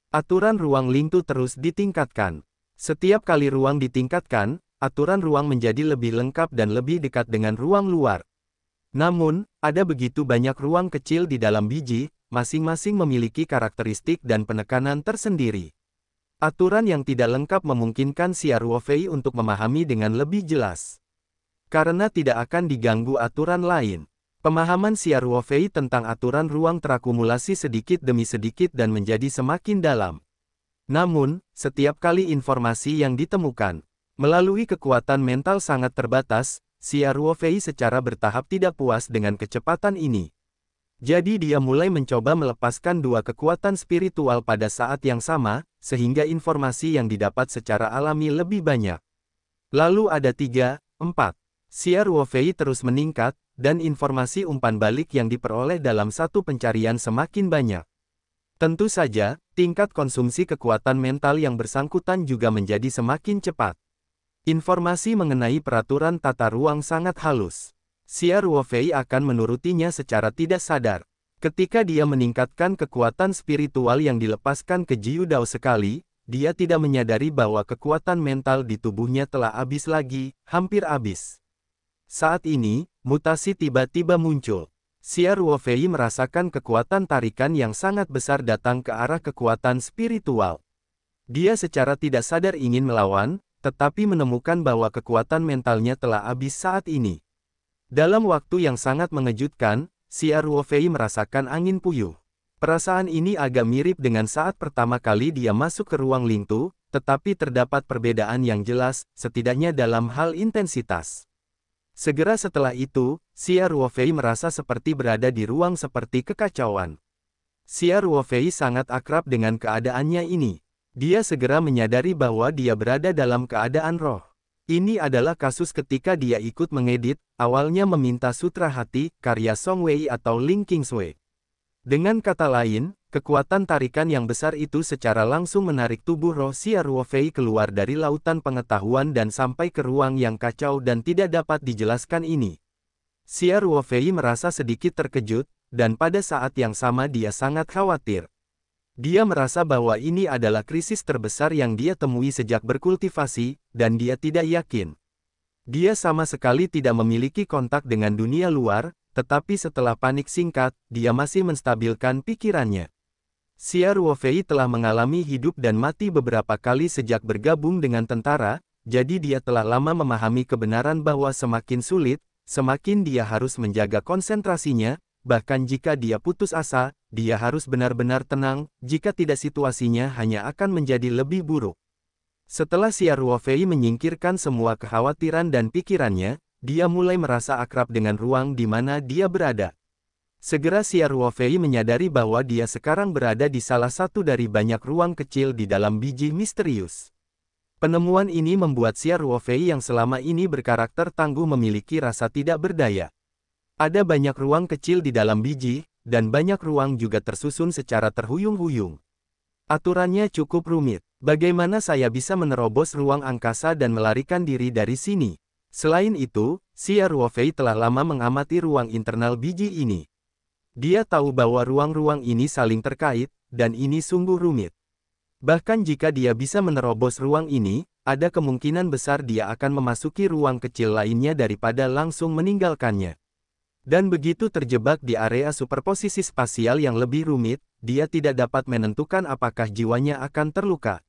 Aturan ruang Lingtu terus ditingkatkan. Setiap kali ruang ditingkatkan, aturan ruang menjadi lebih lengkap dan lebih dekat dengan ruang luar. Namun, ada begitu banyak ruang kecil di dalam biji, masing-masing memiliki karakteristik dan penekanan tersendiri. Aturan yang tidak lengkap memungkinkan Xia Ruofei untuk memahami dengan lebih jelas. Karena tidak akan diganggu aturan lain. Pemahaman Xia Ruofei tentang aturan ruang terakumulasi sedikit demi sedikit dan menjadi semakin dalam. Namun, setiap kali informasi yang ditemukan, melalui kekuatan mental sangat terbatas, Xia Ruofei secara bertahap tidak puas dengan kecepatan ini. Jadi dia mulai mencoba melepaskan 2 kekuatan spiritual pada saat yang sama, sehingga informasi yang didapat secara alami lebih banyak. Lalu ada 3, 4. Xia Ruofei terus meningkat, dan informasi umpan balik yang diperoleh dalam satu pencarian semakin banyak. Tentu saja, tingkat konsumsi kekuatan mental yang bersangkutan juga menjadi semakin cepat. Informasi mengenai peraturan tata ruang sangat halus. Xia Ruofei akan menurutinya secara tidak sadar. Ketika dia meningkatkan kekuatan spiritual yang dilepaskan ke Jiu Dao sekali, dia tidak menyadari bahwa kekuatan mental di tubuhnya telah habis lagi, hampir habis. Saat ini, mutasi tiba-tiba muncul. Xia Ruofei merasakan kekuatan tarikan yang sangat besar datang ke arah kekuatan spiritual. Dia secara tidak sadar ingin melawan, tetapi menemukan bahwa kekuatan mentalnya telah habis saat ini. Dalam waktu yang sangat mengejutkan, Xia Ruofei merasakan angin puyuh. Perasaan ini agak mirip dengan saat pertama kali dia masuk ke ruang Lingtu, tetapi terdapat perbedaan yang jelas, setidaknya dalam hal intensitas. Segera setelah itu, Xia Ruofei merasa seperti berada di ruang seperti kekacauan. Xia Ruofei sangat akrab dengan keadaannya ini. Dia segera menyadari bahwa dia berada dalam keadaan roh. Ini adalah kasus ketika dia ikut mengedit, awalnya meminta Sutra Hati, karya Song Wei atau Ling Qingsui. Dengan kata lain, kekuatan tarikan yang besar itu secara langsung menarik tubuh roh Xia Ruofei keluar dari lautan pengetahuan dan sampai ke ruang yang kacau dan tidak dapat dijelaskan ini. Xia Ruofei merasa sedikit terkejut, dan pada saat yang sama dia sangat khawatir. Dia merasa bahwa ini adalah krisis terbesar yang dia temui sejak berkultivasi, dan dia tidak yakin. Dia sama sekali tidak memiliki kontak dengan dunia luar, tetapi setelah panik singkat, dia masih menstabilkan pikirannya. Xia Ruofei telah mengalami hidup dan mati beberapa kali sejak bergabung dengan tentara, jadi dia telah lama memahami kebenaran bahwa semakin sulit, semakin dia harus menjaga konsentrasinya, bahkan jika dia putus asa, dia harus benar-benar tenang, jika tidak situasinya hanya akan menjadi lebih buruk. Setelah Xia Ruofei menyingkirkan semua kekhawatiran dan pikirannya, dia mulai merasa akrab dengan ruang di mana dia berada. Segera Xia Ruofei menyadari bahwa dia sekarang berada di salah satu dari banyak ruang kecil di dalam biji misterius. Penemuan ini membuat Xia Ruofei yang selama ini berkarakter tangguh memiliki rasa tidak berdaya. Ada banyak ruang kecil di dalam biji, dan banyak ruang juga tersusun secara terhuyung-huyung. Aturannya cukup rumit. Bagaimana saya bisa menerobos ruang angkasa dan melarikan diri dari sini? Selain itu, Xia Ruofei telah lama mengamati ruang internal biji ini. Dia tahu bahwa ruang-ruang ini saling terkait, dan ini sungguh rumit. Bahkan jika dia bisa menerobos ruang ini, ada kemungkinan besar dia akan memasuki ruang kecil lainnya daripada langsung meninggalkannya. Dan begitu terjebak di area superposisi spasial yang lebih rumit, dia tidak dapat menentukan apakah jiwanya akan terluka.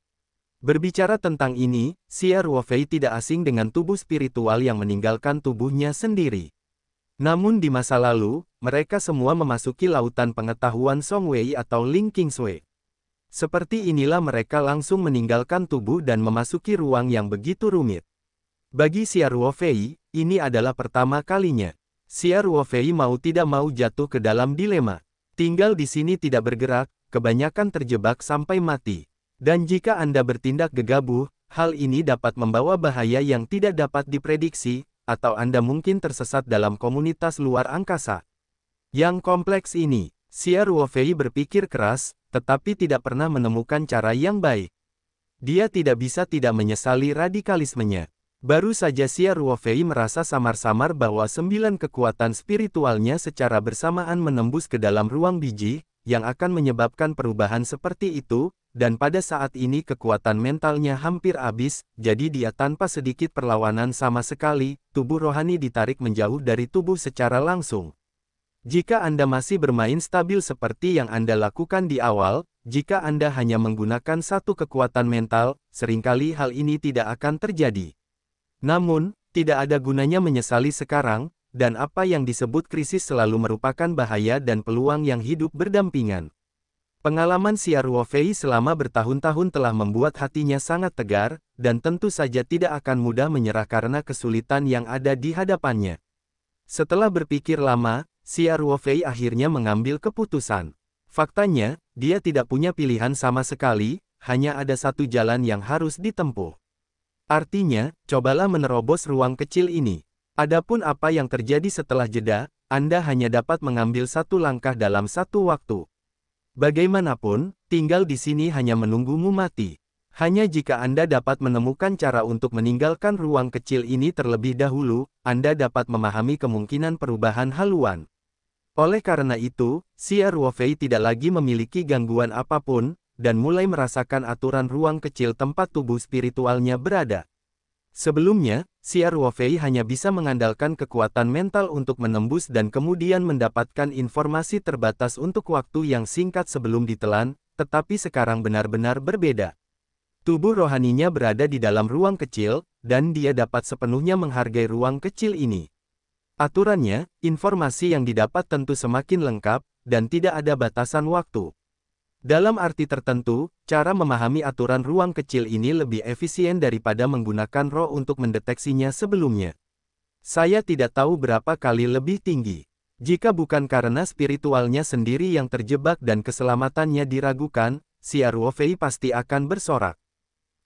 Berbicara tentang ini, Xia Ruofei tidak asing dengan tubuh spiritual yang meninggalkan tubuhnya sendiri. Namun di masa lalu, mereka semua memasuki lautan pengetahuan Song Wei atau Ling Qingsui. Seperti inilah mereka langsung meninggalkan tubuh dan memasuki ruang yang begitu rumit. Bagi Xia Ruofei, ini adalah pertama kalinya. Xia Ruofei mau tidak mau jatuh ke dalam dilema. Tinggal di sini tidak bergerak, kebanyakan terjebak sampai mati. Dan jika Anda bertindak gegabah, hal ini dapat membawa bahaya yang tidak dapat diprediksi, atau Anda mungkin tersesat dalam komunitas luar angkasa. Yang kompleks ini, Xia Ruofei berpikir keras, tetapi tidak pernah menemukan cara yang baik. Dia tidak bisa tidak menyesali radikalismenya. Baru saja Xia Ruofei merasa samar-samar bahwa 9 kekuatan spiritualnya secara bersamaan menembus ke dalam ruang biji, yang akan menyebabkan perubahan seperti itu, dan pada saat ini kekuatan mentalnya hampir habis, jadi dia tanpa sedikit perlawanan sama sekali, tubuh rohani ditarik menjauh dari tubuh secara langsung. Jika Anda masih bermain stabil seperti yang Anda lakukan di awal, jika Anda hanya menggunakan satu kekuatan mental, seringkali hal ini tidak akan terjadi. Namun, tidak ada gunanya menyesali sekarang, dan apa yang disebut krisis selalu merupakan bahaya dan peluang yang hidup berdampingan. Pengalaman Xia Ruofei selama bertahun-tahun telah membuat hatinya sangat tegar, dan tentu saja tidak akan mudah menyerah karena kesulitan yang ada di hadapannya. Setelah berpikir lama, Xia Ruofei akhirnya mengambil keputusan. Faktanya, dia tidak punya pilihan sama sekali, hanya ada satu jalan yang harus ditempuh. Artinya, cobalah menerobos ruang kecil ini. Adapun apa yang terjadi setelah jeda, Anda hanya dapat mengambil satu langkah dalam satu waktu. Bagaimanapun, tinggal di sini hanya menunggumu mati. Hanya jika Anda dapat menemukan cara untuk meninggalkan ruang kecil ini terlebih dahulu, Anda dapat memahami kemungkinan perubahan haluan. Oleh karena itu, Xia Ruofei tidak lagi memiliki gangguan apapun, dan mulai merasakan aturan ruang kecil tempat tubuh spiritualnya berada. Sebelumnya, Xia Ruofei hanya bisa mengandalkan kekuatan mental untuk menembus dan kemudian mendapatkan informasi terbatas untuk waktu yang singkat sebelum ditelan, tetapi sekarang benar-benar berbeda. Tubuh rohaninya berada di dalam ruang kecil, dan dia dapat sepenuhnya menghargai ruang kecil ini. Aturannya, informasi yang didapat tentu semakin lengkap, dan tidak ada batasan waktu. Dalam arti tertentu, cara memahami aturan ruang kecil ini lebih efisien daripada menggunakan roh untuk mendeteksinya sebelumnya. Saya tidak tahu berapa kali lebih tinggi. Jika bukan karena spiritualnya sendiri yang terjebak dan keselamatannya diragukan, Xia Ruofei pasti akan bersorak.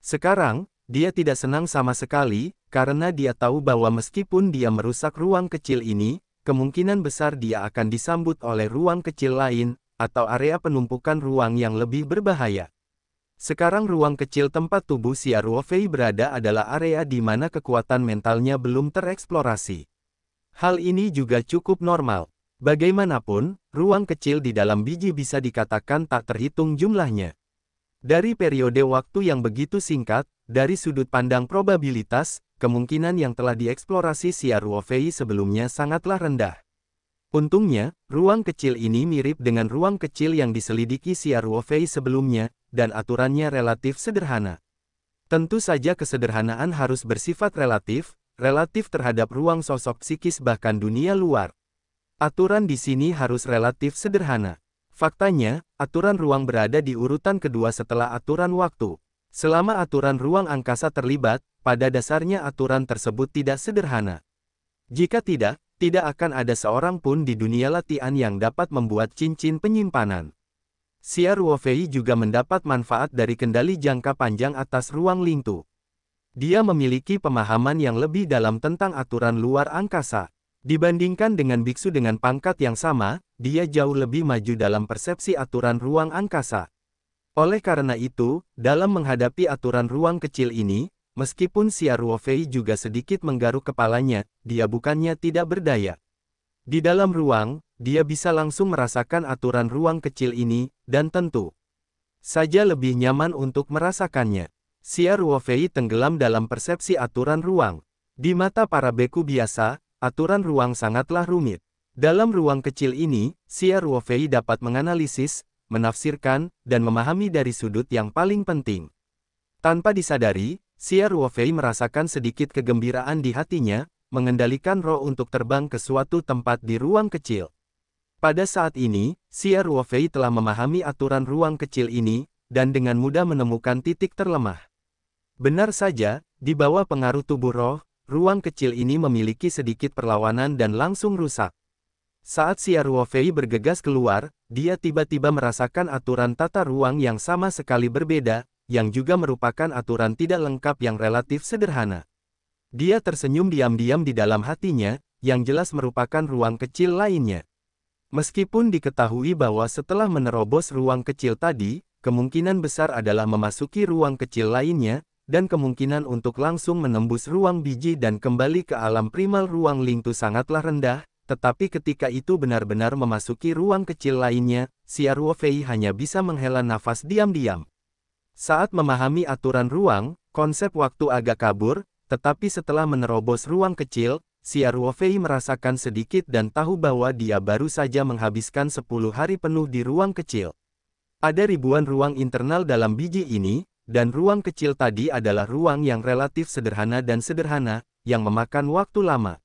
Sekarang, dia tidak senang sama sekali, karena dia tahu bahwa meskipun dia merusak ruang kecil ini, kemungkinan besar dia akan disambut oleh ruang kecil lain, atau area penumpukan ruang yang lebih berbahaya. Sekarang ruang kecil tempat tubuh Xia Ruofei berada adalah area di mana kekuatan mentalnya belum tereksplorasi. Hal ini juga cukup normal. Bagaimanapun, ruang kecil di dalam biji bisa dikatakan tak terhitung jumlahnya. Dari periode waktu yang begitu singkat, dari sudut pandang probabilitas, kemungkinan yang telah dieksplorasi Xia Ruofei sebelumnya sangatlah rendah. Untungnya, ruang kecil ini mirip dengan ruang kecil yang diselidiki Xia Ruofei sebelumnya, dan aturannya relatif sederhana. Tentu saja kesederhanaan harus bersifat relatif terhadap ruang sosok psikis bahkan dunia luar. Aturan di sini harus relatif sederhana. Faktanya, aturan ruang berada di urutan kedua setelah aturan waktu. Selama aturan ruang angkasa terlibat, pada dasarnya aturan tersebut tidak sederhana. Jika tidak akan ada seorang pun di dunia latihan yang dapat membuat cincin penyimpanan. Xia Ruofei juga mendapat manfaat dari kendali jangka panjang atas ruang lingtu. Dia memiliki pemahaman yang lebih dalam tentang aturan luar angkasa. Dibandingkan dengan biksu dengan pangkat yang sama, dia jauh lebih maju dalam persepsi aturan ruang angkasa. Oleh karena itu, dalam menghadapi aturan ruang kecil ini, meskipun Xia Ruofei juga sedikit menggaruk kepalanya, dia bukannya tidak berdaya. Di dalam ruang, dia bisa langsung merasakan aturan ruang kecil ini, dan tentu saja lebih nyaman untuk merasakannya. Xia Ruofei tenggelam dalam persepsi aturan ruang. Di mata para beku biasa, aturan ruang sangatlah rumit. Dalam ruang kecil ini, Xia Ruofei dapat menganalisis, menafsirkan, dan memahami dari sudut yang paling penting. Tanpa disadari, Xia Ruofei merasakan sedikit kegembiraan di hatinya, mengendalikan roh untuk terbang ke suatu tempat di ruang kecil. Pada saat ini, Xia Ruofei telah memahami aturan ruang kecil ini, dan dengan mudah menemukan titik terlemah. Benar saja, di bawah pengaruh tubuh roh, ruang kecil ini memiliki sedikit perlawanan dan langsung rusak. Saat Xia Ruofei bergegas keluar, dia tiba-tiba merasakan aturan tata ruang yang sama sekali berbeda, yang juga merupakan aturan tidak lengkap yang relatif sederhana. Dia tersenyum diam-diam di dalam hatinya, yang jelas merupakan ruang kecil lainnya. Meskipun diketahui bahwa setelah menerobos ruang kecil tadi, kemungkinan besar adalah memasuki ruang kecil lainnya, dan kemungkinan untuk langsung menembus ruang biji dan kembali ke alam primal ruang lingtu sangatlah rendah, tetapi ketika itu benar-benar memasuki ruang kecil lainnya, Xia Ruofei hanya bisa menghela nafas diam-diam. Saat memahami aturan ruang, konsep waktu agak kabur, tetapi setelah menerobos ruang kecil, Xia Ruofei merasakan sedikit dan tahu bahwa dia baru saja menghabiskan 10 hari penuh di ruang kecil. Ada ribuan ruang internal dalam biji ini, dan ruang kecil tadi adalah ruang yang relatif sederhana, yang memakan waktu lama.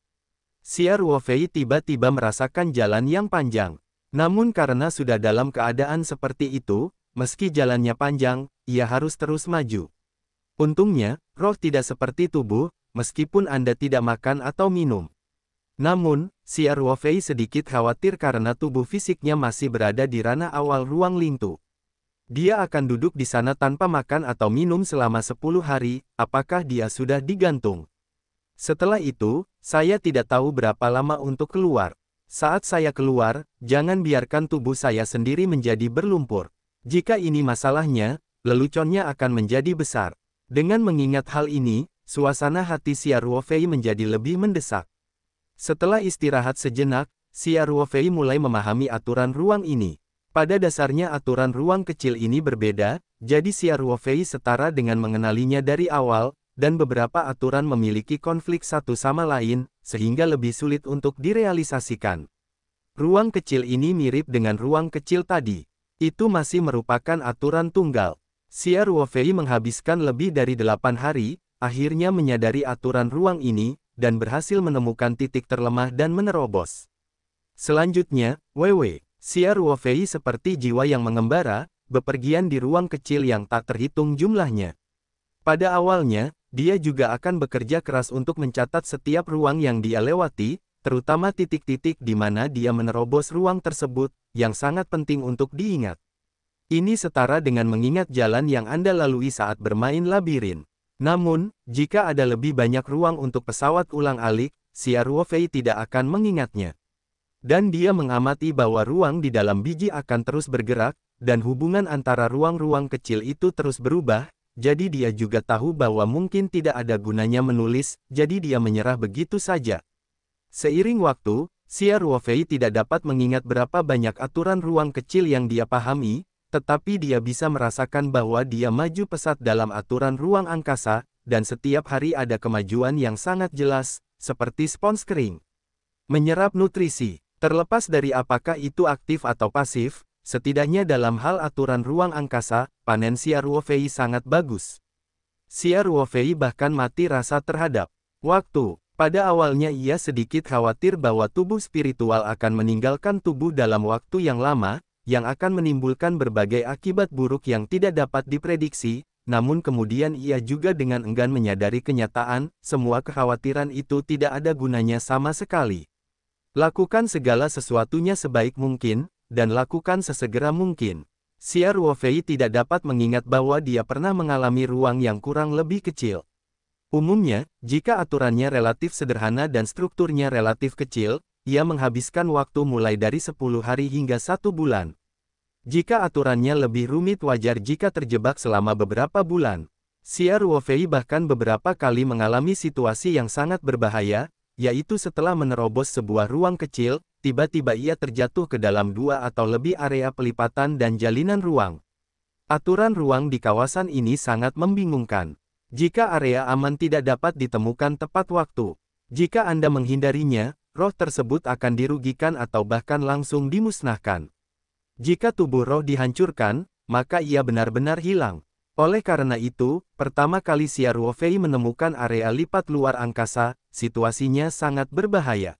Xia Ruofei tiba-tiba merasakan jalan yang panjang. Namun karena sudah dalam keadaan seperti itu, meski jalannya panjang, ia harus terus maju. Untungnya, roh tidak seperti tubuh, meskipun Anda tidak makan atau minum. Namun, Xia Ruofei sedikit khawatir karena tubuh fisiknya masih berada di ranah awal ruang lingtu. Dia akan duduk di sana tanpa makan atau minum selama 10 hari, apakah dia sudah digantung? Setelah itu, saya tidak tahu berapa lama untuk keluar. Saat saya keluar, jangan biarkan tubuh saya sendiri menjadi berlumpur. Jika ini masalahnya, leluconnya akan menjadi besar. Dengan mengingat hal ini, suasana hati Xia Ruofei menjadi lebih mendesak. Setelah istirahat sejenak, Xia Ruofei mulai memahami aturan ruang ini. Pada dasarnya aturan ruang kecil ini berbeda, jadi Xia Ruofei setara dengan mengenalinya dari awal, dan beberapa aturan memiliki konflik satu sama lain, sehingga lebih sulit untuk direalisasikan. Ruang kecil ini mirip dengan ruang kecil tadi. Itu masih merupakan aturan tunggal. Xia Ruofei menghabiskan lebih dari 8 hari, akhirnya menyadari aturan ruang ini, dan berhasil menemukan titik terlemah dan menerobos. Selanjutnya, Xia Ruofei seperti jiwa yang mengembara, bepergian di ruang kecil yang tak terhitung jumlahnya. Pada awalnya, dia juga akan bekerja keras untuk mencatat setiap ruang yang dia lewati, terutama titik-titik di mana dia menerobos ruang tersebut, yang sangat penting untuk diingat. Ini setara dengan mengingat jalan yang Anda lalui saat bermain labirin. Namun, jika ada lebih banyak ruang untuk pesawat ulang-alik, Xia Ruofei tidak akan mengingatnya. Dan dia mengamati bahwa ruang di dalam biji akan terus bergerak, dan hubungan antara ruang-ruang kecil itu terus berubah, jadi dia juga tahu bahwa mungkin tidak ada gunanya menulis, jadi dia menyerah begitu saja. Seiring waktu, Xia Ruofei tidak dapat mengingat berapa banyak aturan ruang kecil yang dia pahami, tetapi dia bisa merasakan bahwa dia maju pesat dalam aturan ruang angkasa, dan setiap hari ada kemajuan yang sangat jelas, seperti spons kering. Menyerap nutrisi, terlepas dari apakah itu aktif atau pasif, setidaknya dalam hal aturan ruang angkasa, panen Xia Ruofei sangat bagus. Xia Ruofei bahkan mati rasa terhadap waktu. Pada awalnya ia sedikit khawatir bahwa tubuh spiritual akan meninggalkan tubuh dalam waktu yang lama, yang akan menimbulkan berbagai akibat buruk yang tidak dapat diprediksi, namun kemudian ia juga dengan enggan menyadari kenyataan, semua kekhawatiran itu tidak ada gunanya sama sekali. Lakukan segala sesuatunya sebaik mungkin, dan lakukan sesegera mungkin. Xia Ruofei tidak dapat mengingat bahwa dia pernah mengalami ruang yang kurang lebih kecil. Umumnya, jika aturannya relatif sederhana dan strukturnya relatif kecil, ia menghabiskan waktu mulai dari 10 hari hingga 1 bulan. Jika aturannya lebih rumit wajar jika terjebak selama beberapa bulan. Xia Ruofei bahkan beberapa kali mengalami situasi yang sangat berbahaya, yaitu setelah menerobos sebuah ruang kecil, tiba-tiba ia terjatuh ke dalam 2 atau lebih area pelipatan dan jalinan ruang. Aturan ruang di kawasan ini sangat membingungkan. Jika area aman tidak dapat ditemukan tepat waktu, jika Anda menghindarinya, roh tersebut akan dirugikan atau bahkan langsung dimusnahkan. Jika tubuh roh dihancurkan, maka ia benar-benar hilang. Oleh karena itu, pertama kali Xia Ruofei menemukan area lipat luar angkasa, situasinya sangat berbahaya.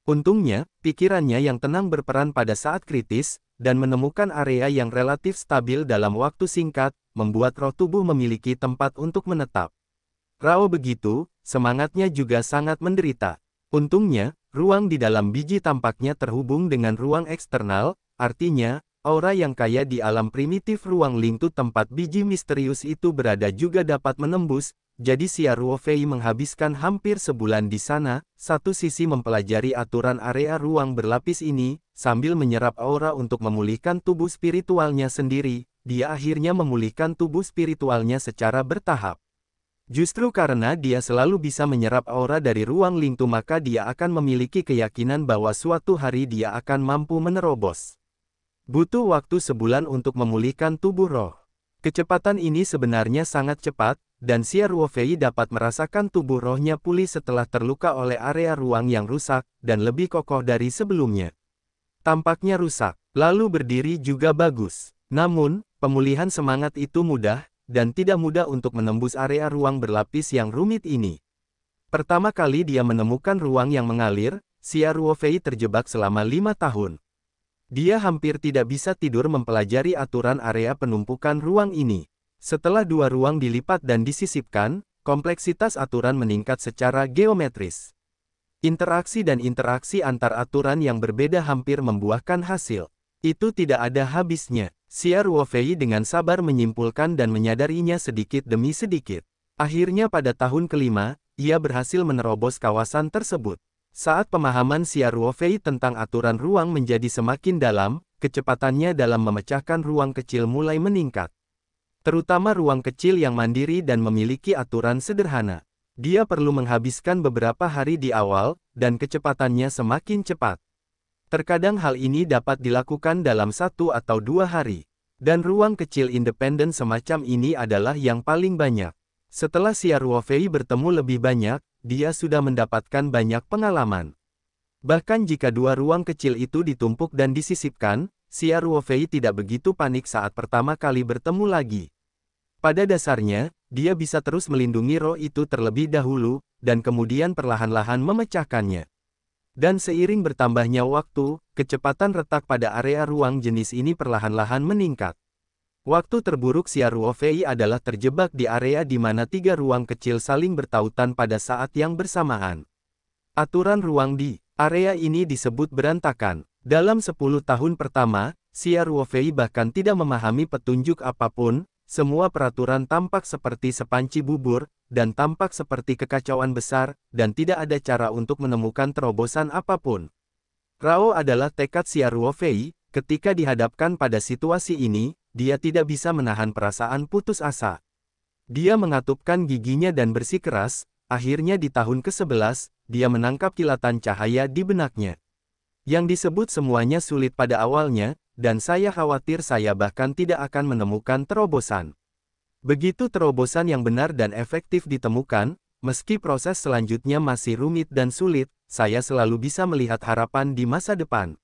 Untungnya, pikirannya yang tenang berperan pada saat kritis, dan menemukan area yang relatif stabil dalam waktu singkat, membuat roh tubuh memiliki tempat untuk menetap. Rao begitu, semangatnya juga sangat menderita. Untungnya, ruang di dalam biji tampaknya terhubung dengan ruang eksternal, artinya, aura yang kaya di alam primitif ruang lingtu tempat biji misterius itu berada juga dapat menembus, jadi Xia Ruofei menghabiskan hampir sebulan di sana, satu sisi mempelajari aturan area ruang berlapis ini, sambil menyerap aura untuk memulihkan tubuh spiritualnya sendiri, dia akhirnya memulihkan tubuh spiritualnya secara bertahap. Justru karena dia selalu bisa menyerap aura dari ruang lingtu maka dia akan memiliki keyakinan bahwa suatu hari dia akan mampu menerobos. Butuh waktu sebulan untuk memulihkan tubuh roh. Kecepatan ini sebenarnya sangat cepat, dan Xia Ruofei dapat merasakan tubuh rohnya pulih setelah terluka oleh area ruang yang rusak, dan lebih kokoh dari sebelumnya. Tampaknya rusak, lalu berdiri juga bagus. Namun, pemulihan semangat itu mudah, dan tidak mudah untuk menembus area ruang berlapis yang rumit ini. Pertama kali dia menemukan ruang yang mengalir, Xia Ruofei terjebak selama 5 tahun. Dia hampir tidak bisa tidur mempelajari aturan area penumpukan ruang ini. Setelah 2 ruang dilipat dan disisipkan, kompleksitas aturan meningkat secara geometris. Interaksi dan interaksi antar aturan yang berbeda hampir membuahkan hasil. Itu tidak ada habisnya. Xia Ruofei dengan sabar menyimpulkan dan menyadarinya sedikit demi sedikit. Akhirnya pada tahun kelima, ia berhasil menerobos kawasan tersebut. Saat pemahaman Xia Ruofei tentang aturan ruang menjadi semakin dalam, kecepatannya dalam memecahkan ruang kecil mulai meningkat. Terutama ruang kecil yang mandiri dan memiliki aturan sederhana. Dia perlu menghabiskan beberapa hari di awal, dan kecepatannya semakin cepat. Terkadang hal ini dapat dilakukan dalam 1 atau 2 hari. Dan ruang kecil independen semacam ini adalah yang paling banyak. Setelah Xia Ruofei bertemu lebih banyak, dia sudah mendapatkan banyak pengalaman. Bahkan jika 2 ruang kecil itu ditumpuk dan disisipkan, Xia Ruofei tidak begitu panik saat pertama kali bertemu lagi. Pada dasarnya, dia bisa terus melindungi roh itu terlebih dahulu, dan kemudian perlahan-lahan memecahkannya. Dan seiring bertambahnya waktu, kecepatan retak pada area ruang jenis ini perlahan-lahan meningkat. Waktu terburuk Xia Ruofei adalah terjebak di area di mana 3 ruang kecil saling bertautan pada saat yang bersamaan. Aturan ruang di Area ini disebut berantakan. Dalam 10 tahun pertama, Xia Ruofei bahkan tidak memahami petunjuk apapun, semua peraturan tampak seperti sepanci bubur, dan tampak seperti kekacauan besar, dan tidak ada cara untuk menemukan terobosan apapun. Rao adalah tekad Xia Ruofei, ketika dihadapkan pada situasi ini, dia tidak bisa menahan perasaan putus asa. Dia mengatupkan giginya dan bersikeras, akhirnya di tahun ke-11, dia menangkap kilatan cahaya di benaknya. Yang disebut semuanya sulit pada awalnya, dan saya khawatir saya bahkan tidak akan menemukan terobosan. Begitu terobosan yang benar dan efektif ditemukan, meski proses selanjutnya masih rumit dan sulit, saya selalu bisa melihat harapan di masa depan.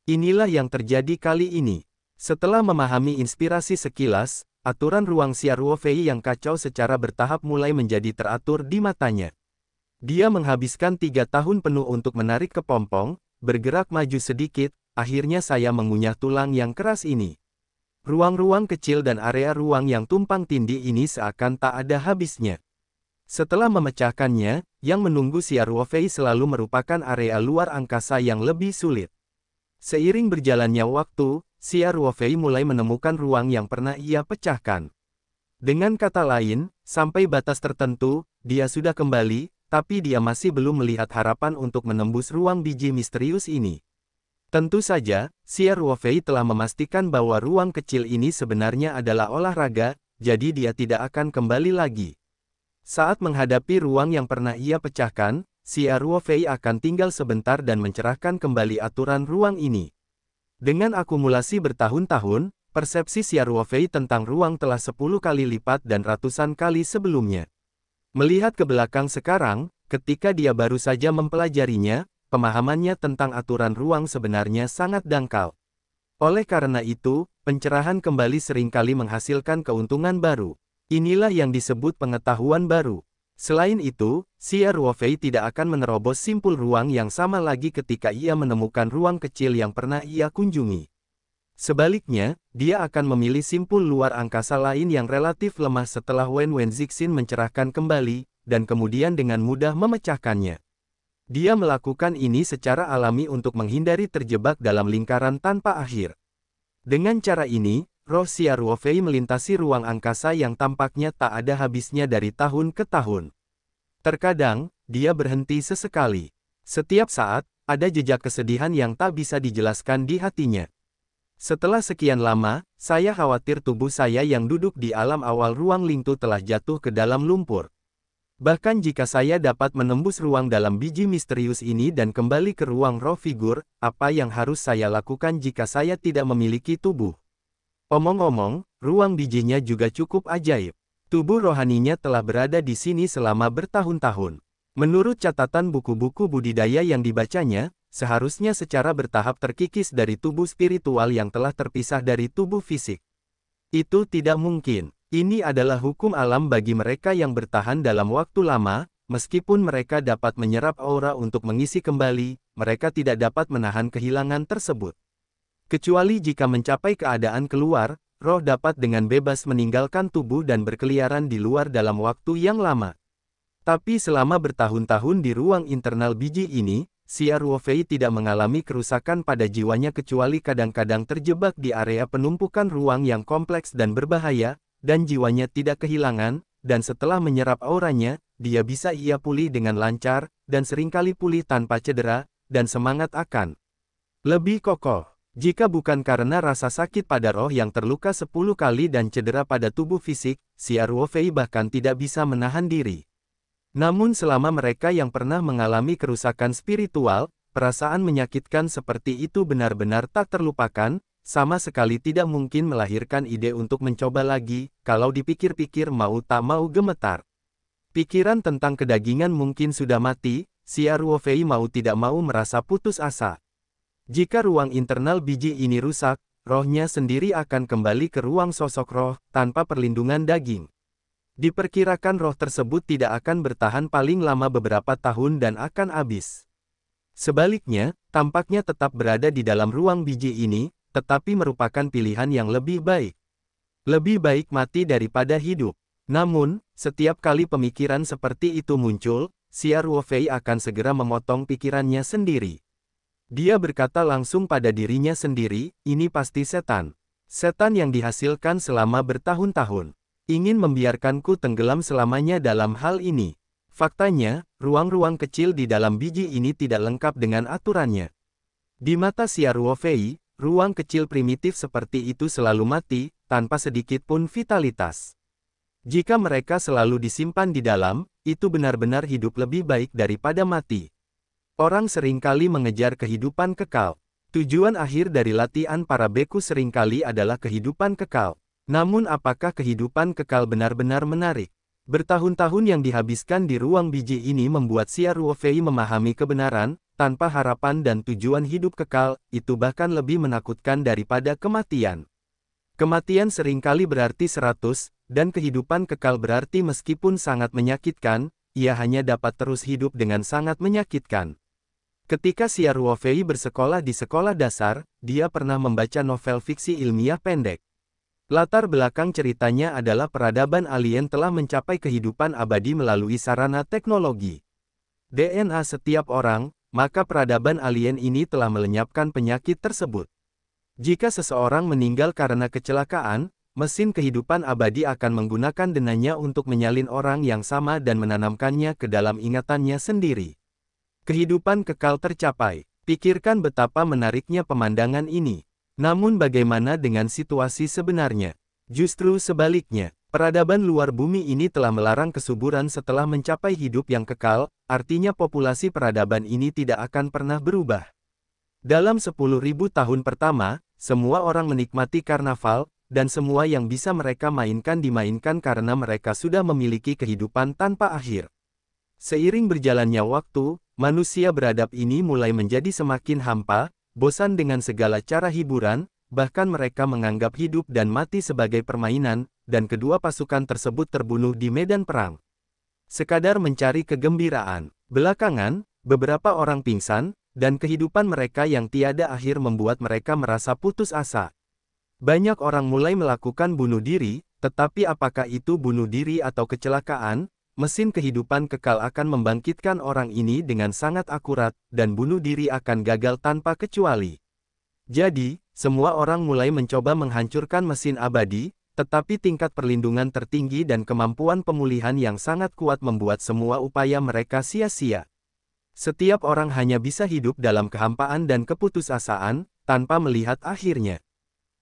Inilah yang terjadi kali ini. Setelah memahami inspirasi sekilas, aturan ruang Xia Ruofei yang kacau secara bertahap mulai menjadi teratur di matanya. Dia menghabiskan 3 tahun penuh untuk menarik kepompong, bergerak maju sedikit, akhirnya saya mengunyah tulang yang keras ini. Ruang-ruang kecil dan area ruang yang tumpang tindih ini seakan tak ada habisnya. Setelah memecahkannya, yang menunggu Xia Ruofei selalu merupakan area luar angkasa yang lebih sulit. Seiring berjalannya waktu, Xia Ruofei mulai menemukan ruang yang pernah ia pecahkan. Dengan kata lain, sampai batas tertentu, dia sudah kembali, tapi dia masih belum melihat harapan untuk menembus ruang biji misterius ini. Tentu saja, Xia Ruofei telah memastikan bahwa ruang kecil ini sebenarnya adalah olahraga, jadi dia tidak akan kembali lagi. Saat menghadapi ruang yang pernah ia pecahkan, Xia Ruofei akan tinggal sebentar dan mencerahkan kembali aturan ruang ini. Dengan akumulasi bertahun-tahun, persepsi Xia Ruofei tentang ruang telah 10 kali lipat dan ratusan kali sebelumnya. Melihat ke belakang sekarang, ketika dia baru saja mempelajarinya, pemahamannya tentang aturan ruang sebenarnya sangat dangkal. Oleh karena itu, pencerahan kembali seringkali menghasilkan keuntungan baru. Inilah yang disebut pengetahuan baru. Selain itu, Xia Ruofei tidak akan menerobos simpul ruang yang sama lagi ketika ia menemukan ruang kecil yang pernah ia kunjungi. Sebaliknya, dia akan memilih simpul luar angkasa lain yang relatif lemah setelah Wen Wenzixin mencerahkan kembali, dan kemudian dengan mudah memecahkannya. Dia melakukan ini secara alami untuk menghindari terjebak dalam lingkaran tanpa akhir. Dengan cara ini, roh Xia Ruofei melintasi ruang angkasa yang tampaknya tak ada habisnya dari tahun ke tahun. Terkadang, dia berhenti sesekali. Setiap saat, ada jejak kesedihan yang tak bisa dijelaskan di hatinya. Setelah sekian lama, saya khawatir tubuh saya yang duduk di alam awal ruang Lingtu telah jatuh ke dalam lumpur. Bahkan jika saya dapat menembus ruang dalam biji misterius ini dan kembali ke ruang roh figur, apa yang harus saya lakukan jika saya tidak memiliki tubuh? Omong-omong, ruang bijinya juga cukup ajaib. Tubuh rohaninya telah berada di sini selama bertahun-tahun. Menurut catatan buku-buku budidaya yang dibacanya, seharusnya secara bertahap terkikis dari tubuh spiritual yang telah terpisah dari tubuh fisik. Itu tidak mungkin. Ini adalah hukum alam bagi mereka yang bertahan dalam waktu lama, meskipun mereka dapat menyerap aura untuk mengisi kembali, mereka tidak dapat menahan kehilangan tersebut. Kecuali jika mencapai keadaan keluar, roh dapat dengan bebas meninggalkan tubuh dan berkeliaran di luar dalam waktu yang lama. Tapi selama bertahun-tahun di ruang internal biji ini, Xia Ruofei tidak mengalami kerusakan pada jiwanya kecuali kadang-kadang terjebak di area penumpukan ruang yang kompleks dan berbahaya, dan jiwanya tidak kehilangan, dan setelah menyerap auranya, dia bisa pulih dengan lancar, dan seringkali pulih tanpa cedera, dan semangat akan lebih kokoh. Jika bukan karena rasa sakit pada roh yang terluka 10 kali dan cedera pada tubuh fisik, Xia Ruofei bahkan tidak bisa menahan diri. Namun selama mereka yang pernah mengalami kerusakan spiritual, perasaan menyakitkan seperti itu benar-benar tak terlupakan, sama sekali tidak mungkin melahirkan ide untuk mencoba lagi, kalau dipikir-pikir mau tak mau gemetar. Pikiran tentang kedagingan mungkin sudah mati, Xia Ruofei mau tidak mau merasa putus asa. Jika ruang internal biji ini rusak, rohnya sendiri akan kembali ke ruang sosok roh, tanpa perlindungan daging. Diperkirakan roh tersebut tidak akan bertahan paling lama beberapa tahun dan akan habis. Sebaliknya, tampaknya tetap berada di dalam ruang biji ini, tetapi merupakan pilihan yang lebih baik. Lebih baik mati daripada hidup. Namun, setiap kali pemikiran seperti itu muncul, Xia Ruofei akan segera memotong pikirannya sendiri. Dia berkata langsung pada dirinya sendiri, ini pasti setan. Setan yang dihasilkan selama bertahun-tahun. Ingin membiarkanku tenggelam selamanya dalam hal ini. Faktanya, ruang-ruang kecil di dalam biji ini tidak lengkap dengan aturannya. Di mata Xia Ruofei, ruang kecil primitif seperti itu selalu mati, tanpa sedikit pun vitalitas. Jika mereka selalu disimpan di dalam, itu benar-benar hidup lebih baik daripada mati. Orang seringkali mengejar kehidupan kekal. Tujuan akhir dari latihan para beku seringkali adalah kehidupan kekal. Namun apakah kehidupan kekal benar-benar menarik? Bertahun-tahun yang dihabiskan di ruang biji ini membuat Xia Ruofei memahami kebenaran, tanpa harapan dan tujuan hidup kekal, itu bahkan lebih menakutkan daripada kematian. Kematian seringkali berarti 100, dan kehidupan kekal berarti meskipun sangat menyakitkan, ia hanya dapat terus hidup dengan sangat menyakitkan. Ketika Xia Ruofei bersekolah di sekolah dasar, dia pernah membaca novel fiksi ilmiah pendek. Latar belakang ceritanya adalah peradaban alien telah mencapai kehidupan abadi melalui sarana teknologi. DNA setiap orang, maka peradaban alien ini telah melenyapkan penyakit tersebut. Jika seseorang meninggal karena kecelakaan, mesin kehidupan abadi akan menggunakan denanya untuk menyalin orang yang sama dan menanamkannya ke dalam ingatannya sendiri. Kehidupan kekal tercapai. Pikirkan betapa menariknya pemandangan ini. Namun bagaimana dengan situasi sebenarnya? Justru sebaliknya, peradaban luar bumi ini telah melarang kesuburan setelah mencapai hidup yang kekal, artinya populasi peradaban ini tidak akan pernah berubah. Dalam 10.000 tahun pertama, semua orang menikmati karnaval, dan semua yang bisa mereka mainkan dimainkan karena mereka sudah memiliki kehidupan tanpa akhir. Seiring berjalannya waktu, manusia beradab ini mulai menjadi semakin hampa, bosan dengan segala cara hiburan, bahkan mereka menganggap hidup dan mati sebagai permainan, dan kedua pasukan tersebut terbunuh di medan perang. Sekadar mencari kegembiraan. Belakangan, beberapa orang pingsan, dan kehidupan mereka yang tiada akhir membuat mereka merasa putus asa. Banyak orang mulai melakukan bunuh diri, tetapi apakah itu bunuh diri atau kecelakaan? Mesin kehidupan kekal akan membangkitkan orang ini dengan sangat akurat, dan bunuh diri akan gagal tanpa kecuali. Jadi, semua orang mulai mencoba menghancurkan mesin abadi, tetapi tingkat perlindungan tertinggi dan kemampuan pemulihan yang sangat kuat membuat semua upaya mereka sia-sia. Setiap orang hanya bisa hidup dalam kehampaan dan keputusasaan, tanpa melihat akhirnya.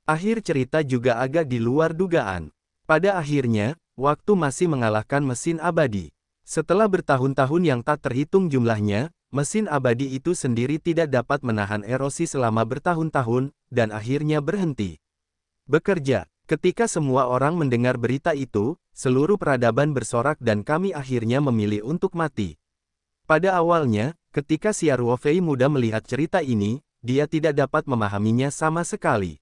Akhir cerita juga agak di luar dugaan. Pada akhirnya, waktu masih mengalahkan mesin abadi. Setelah bertahun-tahun yang tak terhitung jumlahnya, mesin abadi itu sendiri tidak dapat menahan erosi selama bertahun-tahun, dan akhirnya berhenti bekerja. Ketika semua orang mendengar berita itu, seluruh peradaban bersorak dan kami akhirnya memilih untuk mati. Pada awalnya, ketika Xia Ruofei muda melihat cerita ini, dia tidak dapat memahaminya sama sekali.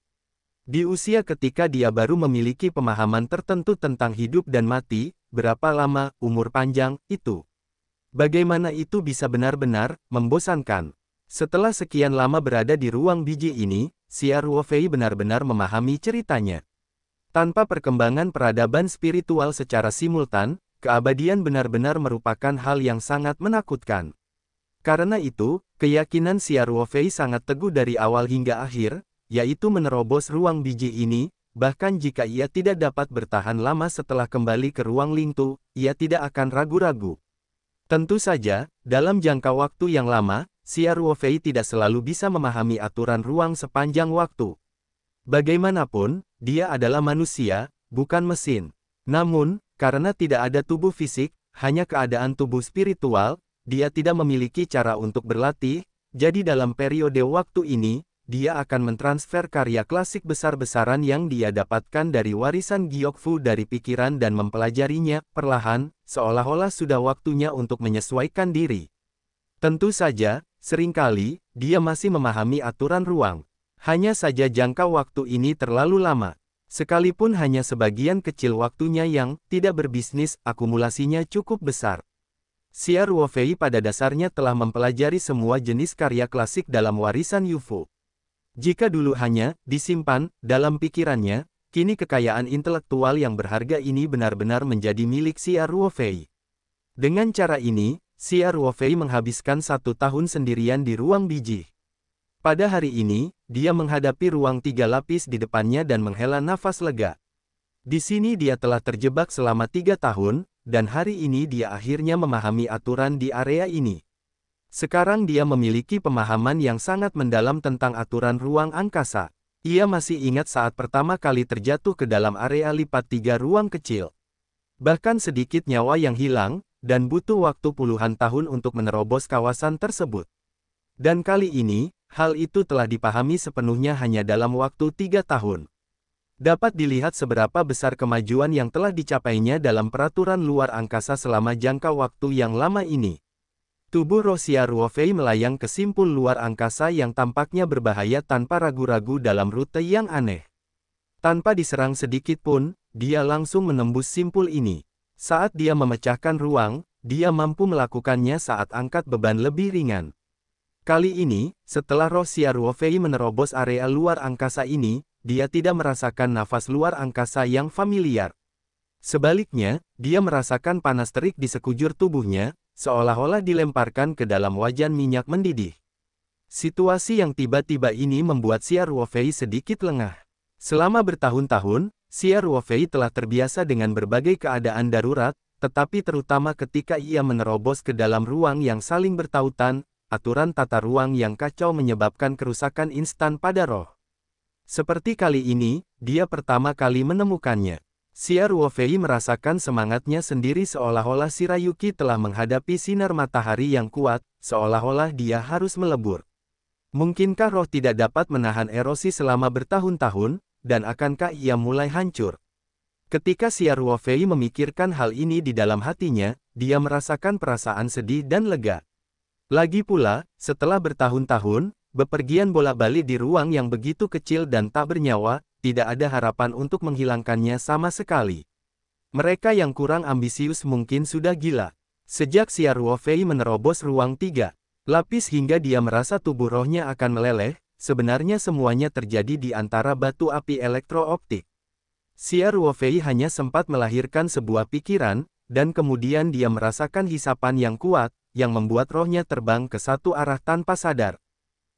Di usia ketika dia baru memiliki pemahaman tertentu tentang hidup dan mati, berapa lama umur panjang itu? Bagaimana itu bisa benar-benar membosankan? Setelah sekian lama berada di ruang biji ini, Xia Ruofei benar-benar memahami ceritanya. Tanpa perkembangan peradaban spiritual secara simultan, keabadian benar-benar merupakan hal yang sangat menakutkan. Karena itu, keyakinan Xia Ruofei sangat teguh dari awal hingga akhir, yaitu menerobos ruang biji ini, bahkan jika ia tidak dapat bertahan lama setelah kembali ke ruang Lingtu, ia tidak akan ragu-ragu. Tentu saja, dalam jangka waktu yang lama, Xia Ruofei tidak selalu bisa memahami aturan ruang sepanjang waktu. Bagaimanapun, dia adalah manusia, bukan mesin. Namun, karena tidak ada tubuh fisik, hanya keadaan tubuh spiritual, dia tidak memiliki cara untuk berlatih, jadi dalam periode waktu ini, dia akan mentransfer karya klasik besar-besaran yang dia dapatkan dari warisan Gyokfu dari pikiran dan mempelajarinya, perlahan, seolah-olah sudah waktunya untuk menyesuaikan diri. Tentu saja, seringkali, dia masih memahami aturan ruang. Hanya saja jangka waktu ini terlalu lama. Sekalipun hanya sebagian kecil waktunya yang tidak berbisnis, akumulasinya cukup besar. Xia Ruofei pada dasarnya telah mempelajari semua jenis karya klasik dalam warisan Yufu. Jika dulu hanya disimpan dalam pikirannya, kini kekayaan intelektual yang berharga ini benar-benar menjadi milik Xia Ruofei. Dengan cara ini, Xia Ruofei menghabiskan 1 tahun sendirian di ruang biji. Pada hari ini, dia menghadapi ruang 3 lapis di depannya dan menghela nafas lega. Di sini dia telah terjebak selama 3 tahun, dan hari ini dia akhirnya memahami aturan di area ini. Sekarang dia memiliki pemahaman yang sangat mendalam tentang aturan ruang angkasa. Ia masih ingat saat pertama kali terjatuh ke dalam area lipat 3 ruang kecil. Bahkan sedikit nyawa yang hilang, dan butuh waktu puluhan tahun untuk menerobos kawasan tersebut. Dan kali ini, hal itu telah dipahami sepenuhnya hanya dalam waktu 3 tahun. Dapat dilihat seberapa besar kemajuan yang telah dicapainya dalam peraturan luar angkasa selama jangka waktu yang lama ini. Tubuh Xia Ruofei melayang ke simpul luar angkasa yang tampaknya berbahaya tanpa ragu-ragu dalam rute yang aneh. Tanpa diserang sedikit pun, dia langsung menembus simpul ini. Saat dia memecahkan ruang, dia mampu melakukannya saat angkat beban lebih ringan. Kali ini, setelah Xia Ruofei menerobos area luar angkasa ini, dia tidak merasakan nafas luar angkasa yang familiar. Sebaliknya, dia merasakan panas terik di sekujur tubuhnya, seolah-olah dilemparkan ke dalam wajan minyak mendidih. Situasi yang tiba-tiba ini membuat Xia Ruofei sedikit lengah. Selama bertahun-tahun, Xia Ruofei telah terbiasa dengan berbagai keadaan darurat, tetapi terutama ketika ia menerobos ke dalam ruang yang saling bertautan, aturan tata ruang yang kacau menyebabkan kerusakan instan pada roh. Seperti kali ini, dia pertama kali menemukannya. Xia Ruofei merasakan semangatnya sendiri seolah-olah Shirayuki telah menghadapi sinar matahari yang kuat, seolah-olah dia harus melebur. Mungkinkah roh tidak dapat menahan erosi selama bertahun-tahun, dan akankah ia mulai hancur? Ketika Xia Ruofei memikirkan hal ini di dalam hatinya, dia merasakan perasaan sedih dan lega. Lagi pula, setelah bertahun-tahun, bepergian bolak-balik di ruang yang begitu kecil dan tak bernyawa, tidak ada harapan untuk menghilangkannya sama sekali. Mereka yang kurang ambisius mungkin sudah gila. Sejak Xia Ruofei menerobos ruang 3 lapis hingga dia merasa tubuh rohnya akan meleleh, sebenarnya semuanya terjadi di antara batu api elektrooptik. Xia Ruofei hanya sempat melahirkan sebuah pikiran, dan kemudian dia merasakan hisapan yang kuat, yang membuat rohnya terbang ke satu arah tanpa sadar.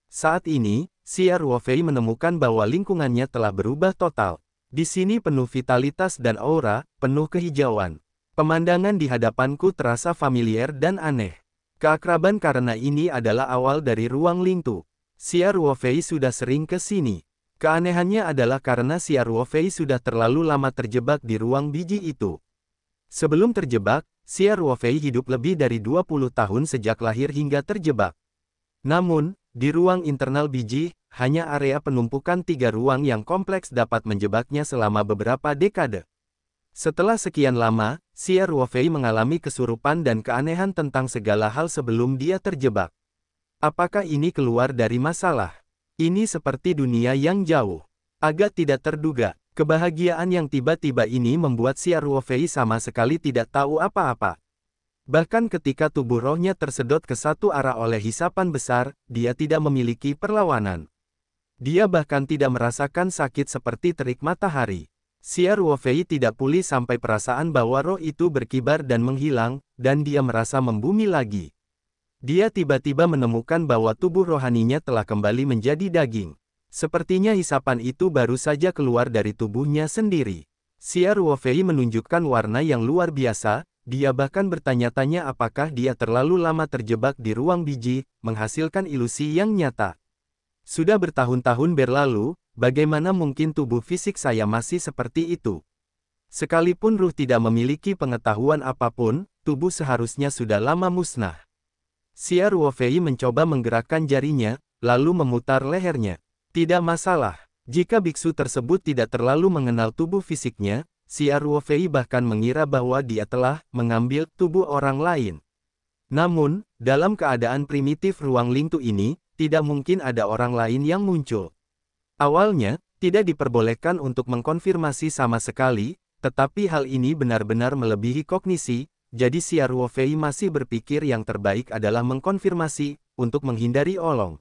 Saat ini, Xia Ruofei menemukan bahwa lingkungannya telah berubah total. Di sini penuh vitalitas dan aura, penuh kehijauan. Pemandangan di hadapanku terasa familiar dan aneh. Keakraban karena ini adalah awal dari ruang Lingtu. Xia Ruofei sudah sering ke sini. Keanehannya adalah karena Xia Ruofei sudah terlalu lama terjebak di ruang biji itu. Sebelum terjebak, Xia Ruofei hidup lebih dari 20 tahun sejak lahir hingga terjebak. Namun, di ruang internal biji, hanya area penumpukan 3 ruang yang kompleks dapat menjebaknya selama beberapa dekade. Setelah sekian lama, Xia Ruofei mengalami kesurupan dan keanehan tentang segala hal sebelum dia terjebak. Apakah ini keluar dari masalah? Ini seperti dunia yang jauh. Agak tidak terduga, kebahagiaan yang tiba-tiba ini membuat Xia Ruofei sama sekali tidak tahu apa-apa. Bahkan ketika tubuh rohnya tersedot ke satu arah oleh hisapan besar, dia tidak memiliki perlawanan. Dia bahkan tidak merasakan sakit seperti terik matahari. Xia Ruofei tidak pulih sampai perasaan bahwa roh itu berkibar dan menghilang, dan dia merasa membumi lagi. Dia tiba-tiba menemukan bahwa tubuh rohaninya telah kembali menjadi daging. Sepertinya hisapan itu baru saja keluar dari tubuhnya sendiri. Xia Ruofei menunjukkan warna yang luar biasa. Dia bahkan bertanya-tanya apakah dia terlalu lama terjebak di ruang biji, menghasilkan ilusi yang nyata. Sudah bertahun-tahun berlalu, bagaimana mungkin tubuh fisik saya masih seperti itu? Sekalipun ruh tidak memiliki pengetahuan apapun, tubuh seharusnya sudah lama musnah. Xia Ruofei mencoba menggerakkan jarinya, lalu memutar lehernya. Tidak masalah, jika biksu tersebut tidak terlalu mengenal tubuh fisiknya, Xia Ruofei bahkan mengira bahwa dia telah mengambil tubuh orang lain. Namun, dalam keadaan primitif ruang Lingtu ini, tidak mungkin ada orang lain yang muncul. Awalnya, tidak diperbolehkan untuk mengkonfirmasi sama sekali, tetapi hal ini benar-benar melebihi kognisi, jadi Xia Ruofei masih berpikir yang terbaik adalah mengkonfirmasi, untuk menghindari olong.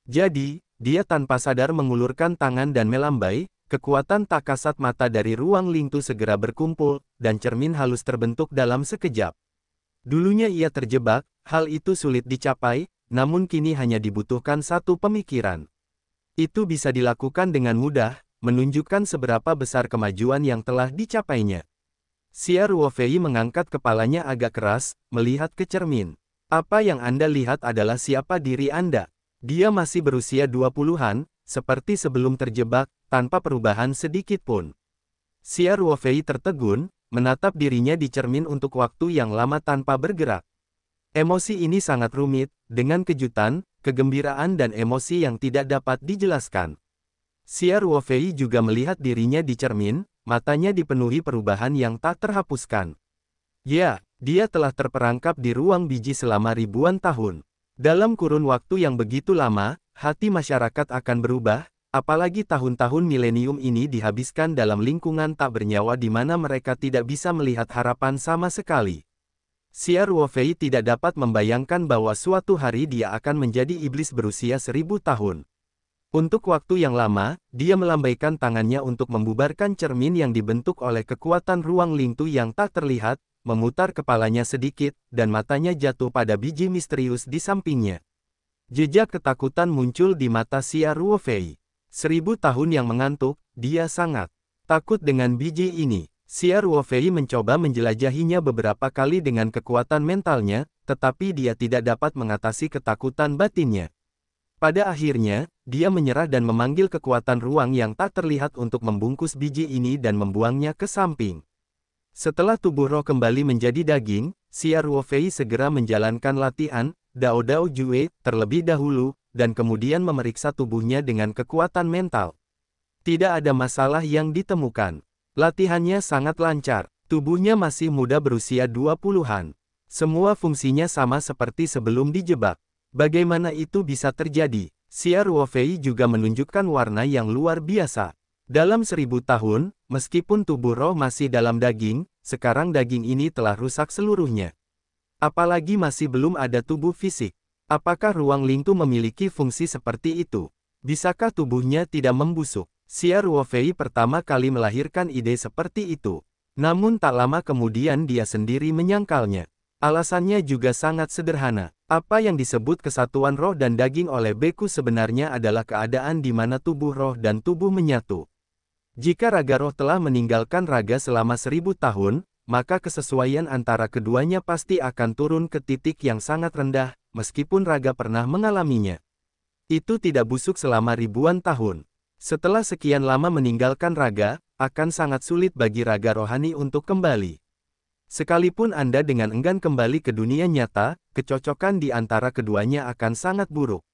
Jadi, dia tanpa sadar mengulurkan tangan dan melambai. Kekuatan tak kasat mata dari ruang Lingtu segera berkumpul, dan cermin halus terbentuk dalam sekejap. Dulunya ia terjebak, hal itu sulit dicapai, namun kini hanya dibutuhkan satu pemikiran. Itu bisa dilakukan dengan mudah, menunjukkan seberapa besar kemajuan yang telah dicapainya. Xia Ruofei mengangkat kepalanya agak keras, melihat ke cermin. Apa yang Anda lihat adalah siapa diri Anda. Dia masih berusia 20-an, seperti sebelum terjebak, tanpa perubahan sedikit pun. Xia Ruofei tertegun, menatap dirinya di cermin untuk waktu yang lama tanpa bergerak. Emosi ini sangat rumit, dengan kejutan, kegembiraan dan emosi yang tidak dapat dijelaskan. Xia Ruofei juga melihat dirinya di cermin, matanya dipenuhi perubahan yang tak terhapuskan. Ya, dia telah terperangkap di ruang biji selama ribuan tahun. Dalam kurun waktu yang begitu lama, hati masyarakat akan berubah, apalagi tahun-tahun milenium ini dihabiskan dalam lingkungan tak bernyawa di mana mereka tidak bisa melihat harapan sama sekali. Xia Ruofei tidak dapat membayangkan bahwa suatu hari dia akan menjadi iblis berusia 1000 tahun. Untuk waktu yang lama, dia melambaikan tangannya untuk membubarkan cermin yang dibentuk oleh kekuatan ruang lingtu yang tak terlihat, memutar kepalanya sedikit, dan matanya jatuh pada biji misterius di sampingnya. Jejak ketakutan muncul di mata Xia Ruofei. 1000 tahun yang mengantuk, dia sangat takut dengan biji ini. Xia Ruofei mencoba menjelajahinya beberapa kali dengan kekuatan mentalnya, tetapi dia tidak dapat mengatasi ketakutan batinnya. Pada akhirnya, dia menyerah dan memanggil kekuatan ruang yang tak terlihat untuk membungkus biji ini dan membuangnya ke samping. Setelah tubuh roh kembali menjadi daging, Xia Ruofei segera menjalankan latihan Dao Dao Jue terlebih dahulu, dan kemudian memeriksa tubuhnya dengan kekuatan mental. Tidak ada masalah yang ditemukan. Latihannya sangat lancar. Tubuhnya masih muda berusia 20-an. Semua fungsinya sama seperti sebelum dijebak. Bagaimana itu bisa terjadi? Xia Ruofei juga menunjukkan warna yang luar biasa. Dalam 1000 tahun, meskipun tubuh roh masih dalam daging, sekarang daging ini telah rusak seluruhnya. Apalagi masih belum ada tubuh fisik. Apakah ruang lingtu memiliki fungsi seperti itu? Bisakah tubuhnya tidak membusuk? Xia Ruofei pertama kali melahirkan ide seperti itu. Namun tak lama kemudian dia sendiri menyangkalnya. Alasannya juga sangat sederhana. Apa yang disebut kesatuan roh dan daging oleh Beku sebenarnya adalah keadaan di mana tubuh roh dan tubuh menyatu. Jika raga roh telah meninggalkan raga selama 1000 tahun, maka kesesuaian antara keduanya pasti akan turun ke titik yang sangat rendah, meskipun raga pernah mengalaminya. Itu tidak busuk selama ribuan tahun. Setelah sekian lama meninggalkan raga, akan sangat sulit bagi raga rohani untuk kembali. Sekalipun Anda dengan enggan kembali ke dunia nyata, kecocokan di antara keduanya akan sangat buruk.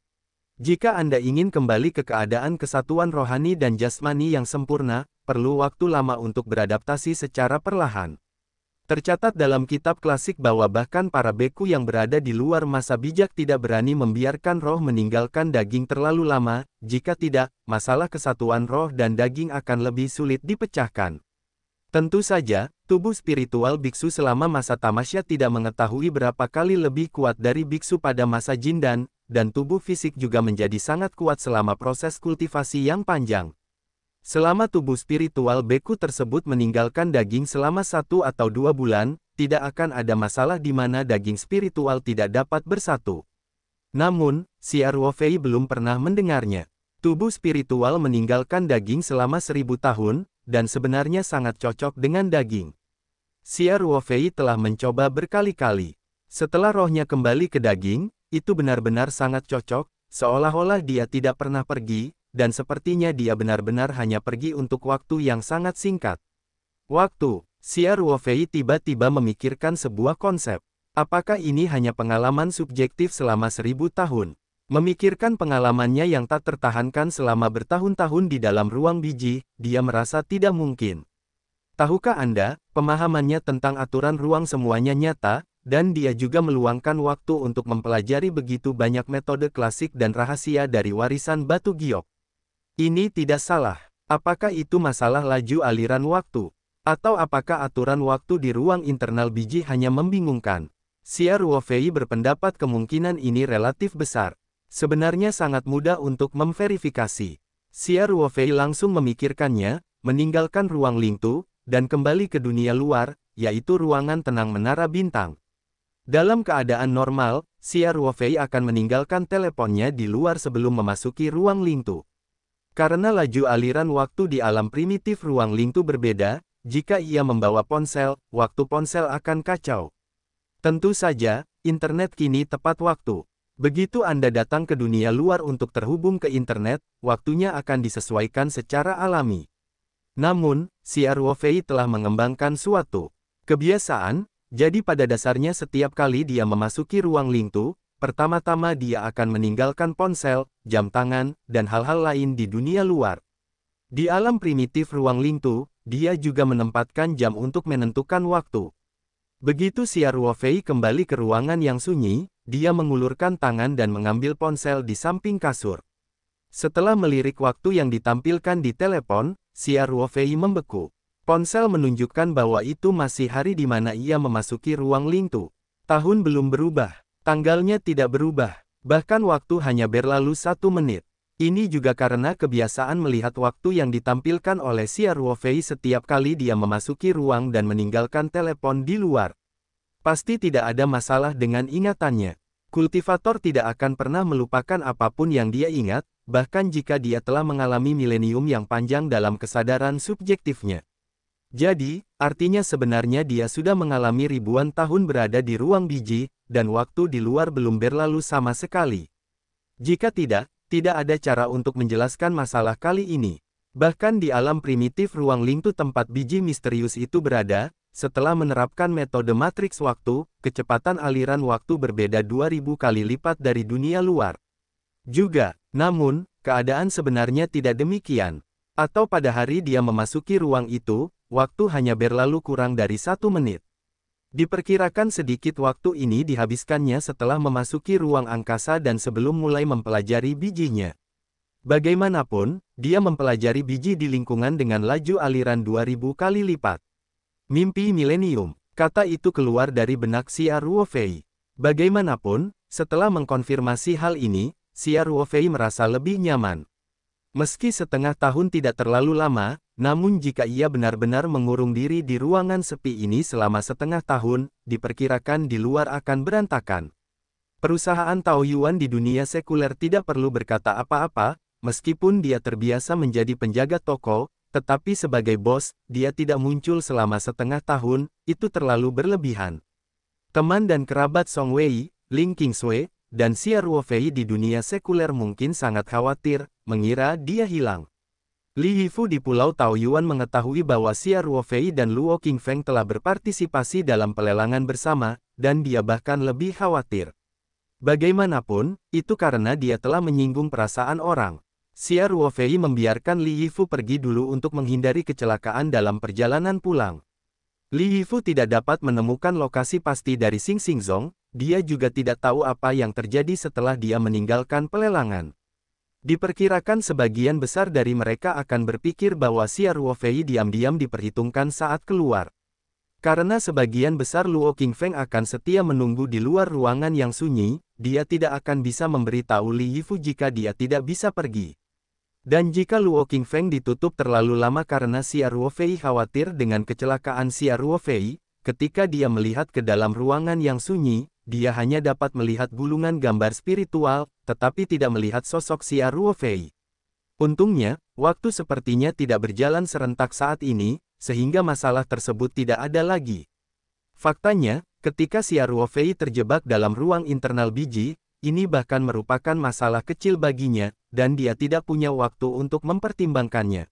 Jika Anda ingin kembali ke keadaan kesatuan rohani dan jasmani yang sempurna, perlu waktu lama untuk beradaptasi secara perlahan. Tercatat dalam kitab klasik bahwa bahkan para beku yang berada di luar masa bijak tidak berani membiarkan roh meninggalkan daging terlalu lama, jika tidak, masalah kesatuan roh dan daging akan lebih sulit dipecahkan. Tentu saja, tubuh spiritual biksu selama masa tamasya tidak mengetahui berapa kali lebih kuat dari biksu pada masa jindan, dan tubuh fisik juga menjadi sangat kuat selama proses kultivasi yang panjang. Selama tubuh spiritual beku tersebut meninggalkan daging selama 1 atau 2 bulan, tidak akan ada masalah di mana daging spiritual tidak dapat bersatu. Namun, Xia Ruofei belum pernah mendengarnya. Tubuh spiritual meninggalkan daging selama 1000 tahun, dan sebenarnya sangat cocok dengan daging. Xia Ruofei telah mencoba berkali-kali. Setelah rohnya kembali ke daging, itu benar-benar sangat cocok, seolah-olah dia tidak pernah pergi, dan sepertinya dia benar-benar hanya pergi untuk waktu yang sangat singkat. Waktu, Xia Ruofei tiba-tiba memikirkan sebuah konsep. Apakah ini hanya pengalaman subjektif selama 1000 tahun? Memikirkan pengalamannya yang tak tertahankan selama bertahun-tahun di dalam ruang biji, dia merasa tidak mungkin. Tahukah Anda, pemahamannya tentang aturan ruang semuanya nyata, dan dia juga meluangkan waktu untuk mempelajari begitu banyak metode klasik dan rahasia dari warisan batu giok. Ini tidak salah. Apakah itu masalah laju aliran waktu? Atau apakah aturan waktu di ruang internal biji hanya membingungkan? Xia Ruofei berpendapat kemungkinan ini relatif besar. Sebenarnya sangat mudah untuk memverifikasi. Xia Ruofei langsung memikirkannya, meninggalkan ruang lingtu, dan kembali ke dunia luar, yaitu ruangan tenang menara bintang. Dalam keadaan normal, Xia Ruofei akan meninggalkan teleponnya di luar sebelum memasuki ruang Lingtu. Karena laju aliran waktu di alam primitif ruang Lingtu berbeda, jika ia membawa ponsel, waktu ponsel akan kacau. Tentu saja, internet kini tepat waktu. Begitu Anda datang ke dunia luar untuk terhubung ke internet, waktunya akan disesuaikan secara alami. Namun, Xia Ruofei telah mengembangkan suatu kebiasaan. Jadi pada dasarnya setiap kali dia memasuki ruang Lingtu, pertama-tama dia akan meninggalkan ponsel, jam tangan, dan hal-hal lain di dunia luar. Di alam primitif ruang Lingtu, dia juga menempatkan jam untuk menentukan waktu. Begitu Xia Ruofei kembali ke ruangan yang sunyi, dia mengulurkan tangan dan mengambil ponsel di samping kasur. Setelah melirik waktu yang ditampilkan di telepon, Xia Ruofei membeku. Ponsel menunjukkan bahwa itu masih hari di mana ia memasuki ruang Lingtu. Tahun belum berubah, tanggalnya tidak berubah, bahkan waktu hanya berlalu 1 menit. Ini juga karena kebiasaan melihat waktu yang ditampilkan oleh Xia Ruofei setiap kali dia memasuki ruang dan meninggalkan telepon di luar. Pasti tidak ada masalah dengan ingatannya. Kultivator tidak akan pernah melupakan apapun yang dia ingat, bahkan jika dia telah mengalami milenium yang panjang dalam kesadaran subjektifnya. Jadi, artinya sebenarnya dia sudah mengalami ribuan tahun berada di ruang biji, dan waktu di luar belum berlalu sama sekali. Jika tidak ada cara untuk menjelaskan masalah kali ini. Bahkan di alam primitif ruang Lingtu tempat biji misterius itu berada, setelah menerapkan metode matriks waktu, kecepatan aliran waktu berbeda 2000 kali lipat dari dunia luar. Juga, namun, keadaan sebenarnya tidak demikian. Atau pada hari dia memasuki ruang itu, waktu hanya berlalu kurang dari 1 menit. Diperkirakan sedikit waktu ini dihabiskannya setelah memasuki ruang angkasa dan sebelum mulai mempelajari bijinya. Bagaimanapun, dia mempelajari biji di lingkungan dengan laju aliran 2000 kali lipat. Mimpi milenium, kata itu keluar dari benak Xia Ruofei. Bagaimanapun, setelah mengkonfirmasi hal ini, Xia Ruofei merasa lebih nyaman. Meski setengah tahun tidak terlalu lama, namun jika ia benar-benar mengurung diri di ruangan sepi ini selama setengah tahun, diperkirakan di luar akan berantakan. Perusahaan Taoyuan di dunia sekuler tidak perlu berkata apa-apa, meskipun dia terbiasa menjadi penjaga toko, tetapi sebagai bos, dia tidak muncul selama setengah tahun, itu terlalu berlebihan. Teman dan kerabat Song Wei, Ling Qingsui, dan Xia Ruofei di dunia sekuler mungkin sangat khawatir, mengira dia hilang. Li Yifu di Pulau Taoyuan mengetahui bahwa Xia Ruofei dan Luo Qingfeng telah berpartisipasi dalam pelelangan bersama, dan dia bahkan lebih khawatir. Bagaimanapun, itu karena dia telah menyinggung perasaan orang. Xia Ruofei membiarkan Li Yifu pergi dulu untuk menghindari kecelakaan dalam perjalanan pulang. Li Yifu tidak dapat menemukan lokasi pasti dari Xing Xingzong, dia juga tidak tahu apa yang terjadi setelah dia meninggalkan pelelangan. Diperkirakan sebagian besar dari mereka akan berpikir bahwa Xia Ruofei diam-diam diperhitungkan saat keluar. Karena sebagian besar Luo Qingfeng akan setia menunggu di luar ruangan yang sunyi, dia tidak akan bisa memberitahu Li Yifu jika dia tidak bisa pergi. Dan jika Luo Qingfeng ditutup terlalu lama karena Xia Ruofei khawatir dengan kecelakaan Xia Ruofei, ketika dia melihat ke dalam ruangan yang sunyi, dia hanya dapat melihat gulungan gambar spiritual, tetapi tidak melihat sosok Xia Ruofei. Untungnya, waktu sepertinya tidak berjalan serentak saat ini, sehingga masalah tersebut tidak ada lagi. Faktanya, ketika Xia Ruofei terjebak dalam ruang internal biji, ini bahkan merupakan masalah kecil baginya, dan dia tidak punya waktu untuk mempertimbangkannya.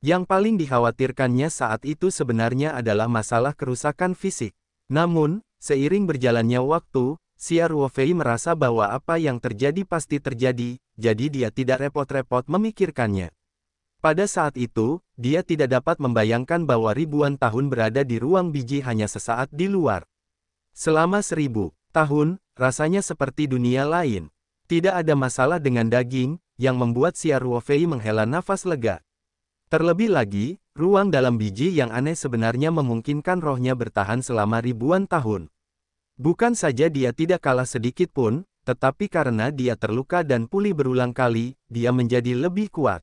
Yang paling dikhawatirkannya saat itu sebenarnya adalah masalah kerusakan fisik. Namun, seiring berjalannya waktu, Xia Ruofei merasa bahwa apa yang terjadi pasti terjadi, jadi dia tidak repot-repot memikirkannya. Pada saat itu, dia tidak dapat membayangkan bahwa ribuan tahun berada di ruang biji hanya sesaat di luar. Selama 1000 tahun, rasanya seperti dunia lain. Tidak ada masalah dengan daging, yang membuat Xia Ruofei menghela nafas lega. Terlebih lagi, ruang dalam biji yang aneh sebenarnya memungkinkan rohnya bertahan selama ribuan tahun. Bukan saja dia tidak kalah sedikit pun, tetapi karena dia terluka dan pulih berulang kali, dia menjadi lebih kuat.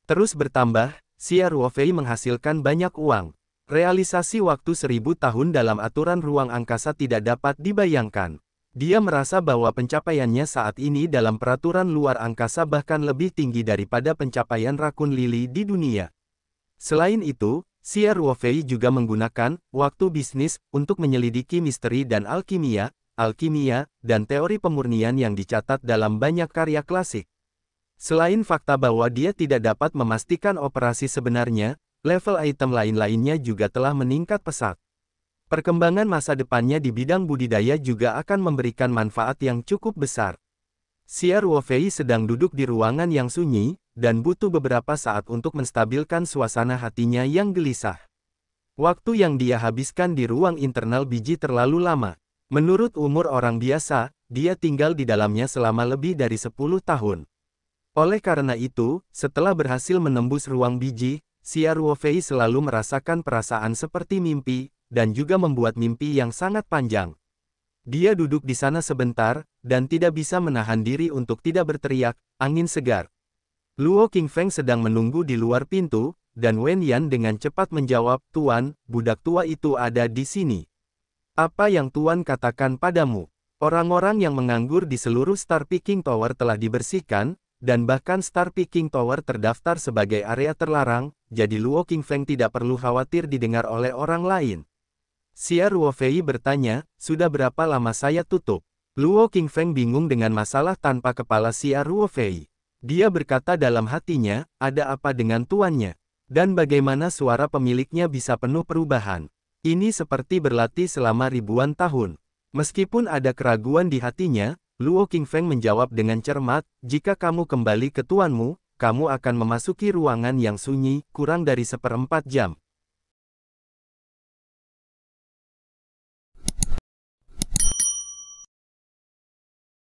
Terus bertambah, Xia Ruofei menghasilkan banyak uang. Realisasi waktu 1000 tahun dalam aturan ruang angkasa tidak dapat dibayangkan. Dia merasa bahwa pencapaiannya saat ini dalam peraturan luar angkasa bahkan lebih tinggi daripada pencapaian rakun lili di dunia. Selain itu, Xia Ruofei juga menggunakan waktu bisnis untuk menyelidiki misteri dan alkimia, dan teori pemurnian yang dicatat dalam banyak karya klasik. Selain fakta bahwa dia tidak dapat memastikan operasi sebenarnya, level item lain-lainnya juga telah meningkat pesat. Perkembangan masa depannya di bidang budidaya juga akan memberikan manfaat yang cukup besar. Xia Ruofei sedang duduk di ruangan yang sunyi, dan butuh beberapa saat untuk menstabilkan suasana hatinya yang gelisah. Waktu yang dia habiskan di ruang internal biji terlalu lama. Menurut umur orang biasa, dia tinggal di dalamnya selama lebih dari 10 tahun. Oleh karena itu, setelah berhasil menembus ruang biji, Xia Ruofei selalu merasakan perasaan seperti mimpi, dan juga membuat mimpi yang sangat panjang. Dia duduk di sana sebentar, dan tidak bisa menahan diri untuk tidak berteriak, angin segar. Luo Qingfeng sedang menunggu di luar pintu, dan Wen Yan dengan cepat menjawab, "Tuan, budak tua itu ada di sini." "Apa yang Tuan katakan padamu?" Orang-orang yang menganggur di seluruh Star Peaking Tower telah dibersihkan, dan bahkan Star Peaking Tower terdaftar sebagai area terlarang, jadi Luo Qingfeng tidak perlu khawatir didengar oleh orang lain. Xia Ruofei bertanya, "Sudah berapa lama saya tutup?" Luo Qingfeng bingung dengan masalah tanpa kepala Xia Ruofei. Dia berkata dalam hatinya, ada apa dengan tuannya? Dan bagaimana suara pemiliknya bisa penuh perubahan? Ini seperti berlatih selama ribuan tahun. Meskipun ada keraguan di hatinya, Luo Qingfeng menjawab dengan cermat, "Jika kamu kembali ke tuanmu, kamu akan memasuki ruangan yang sunyi, kurang dari 1/4 jam.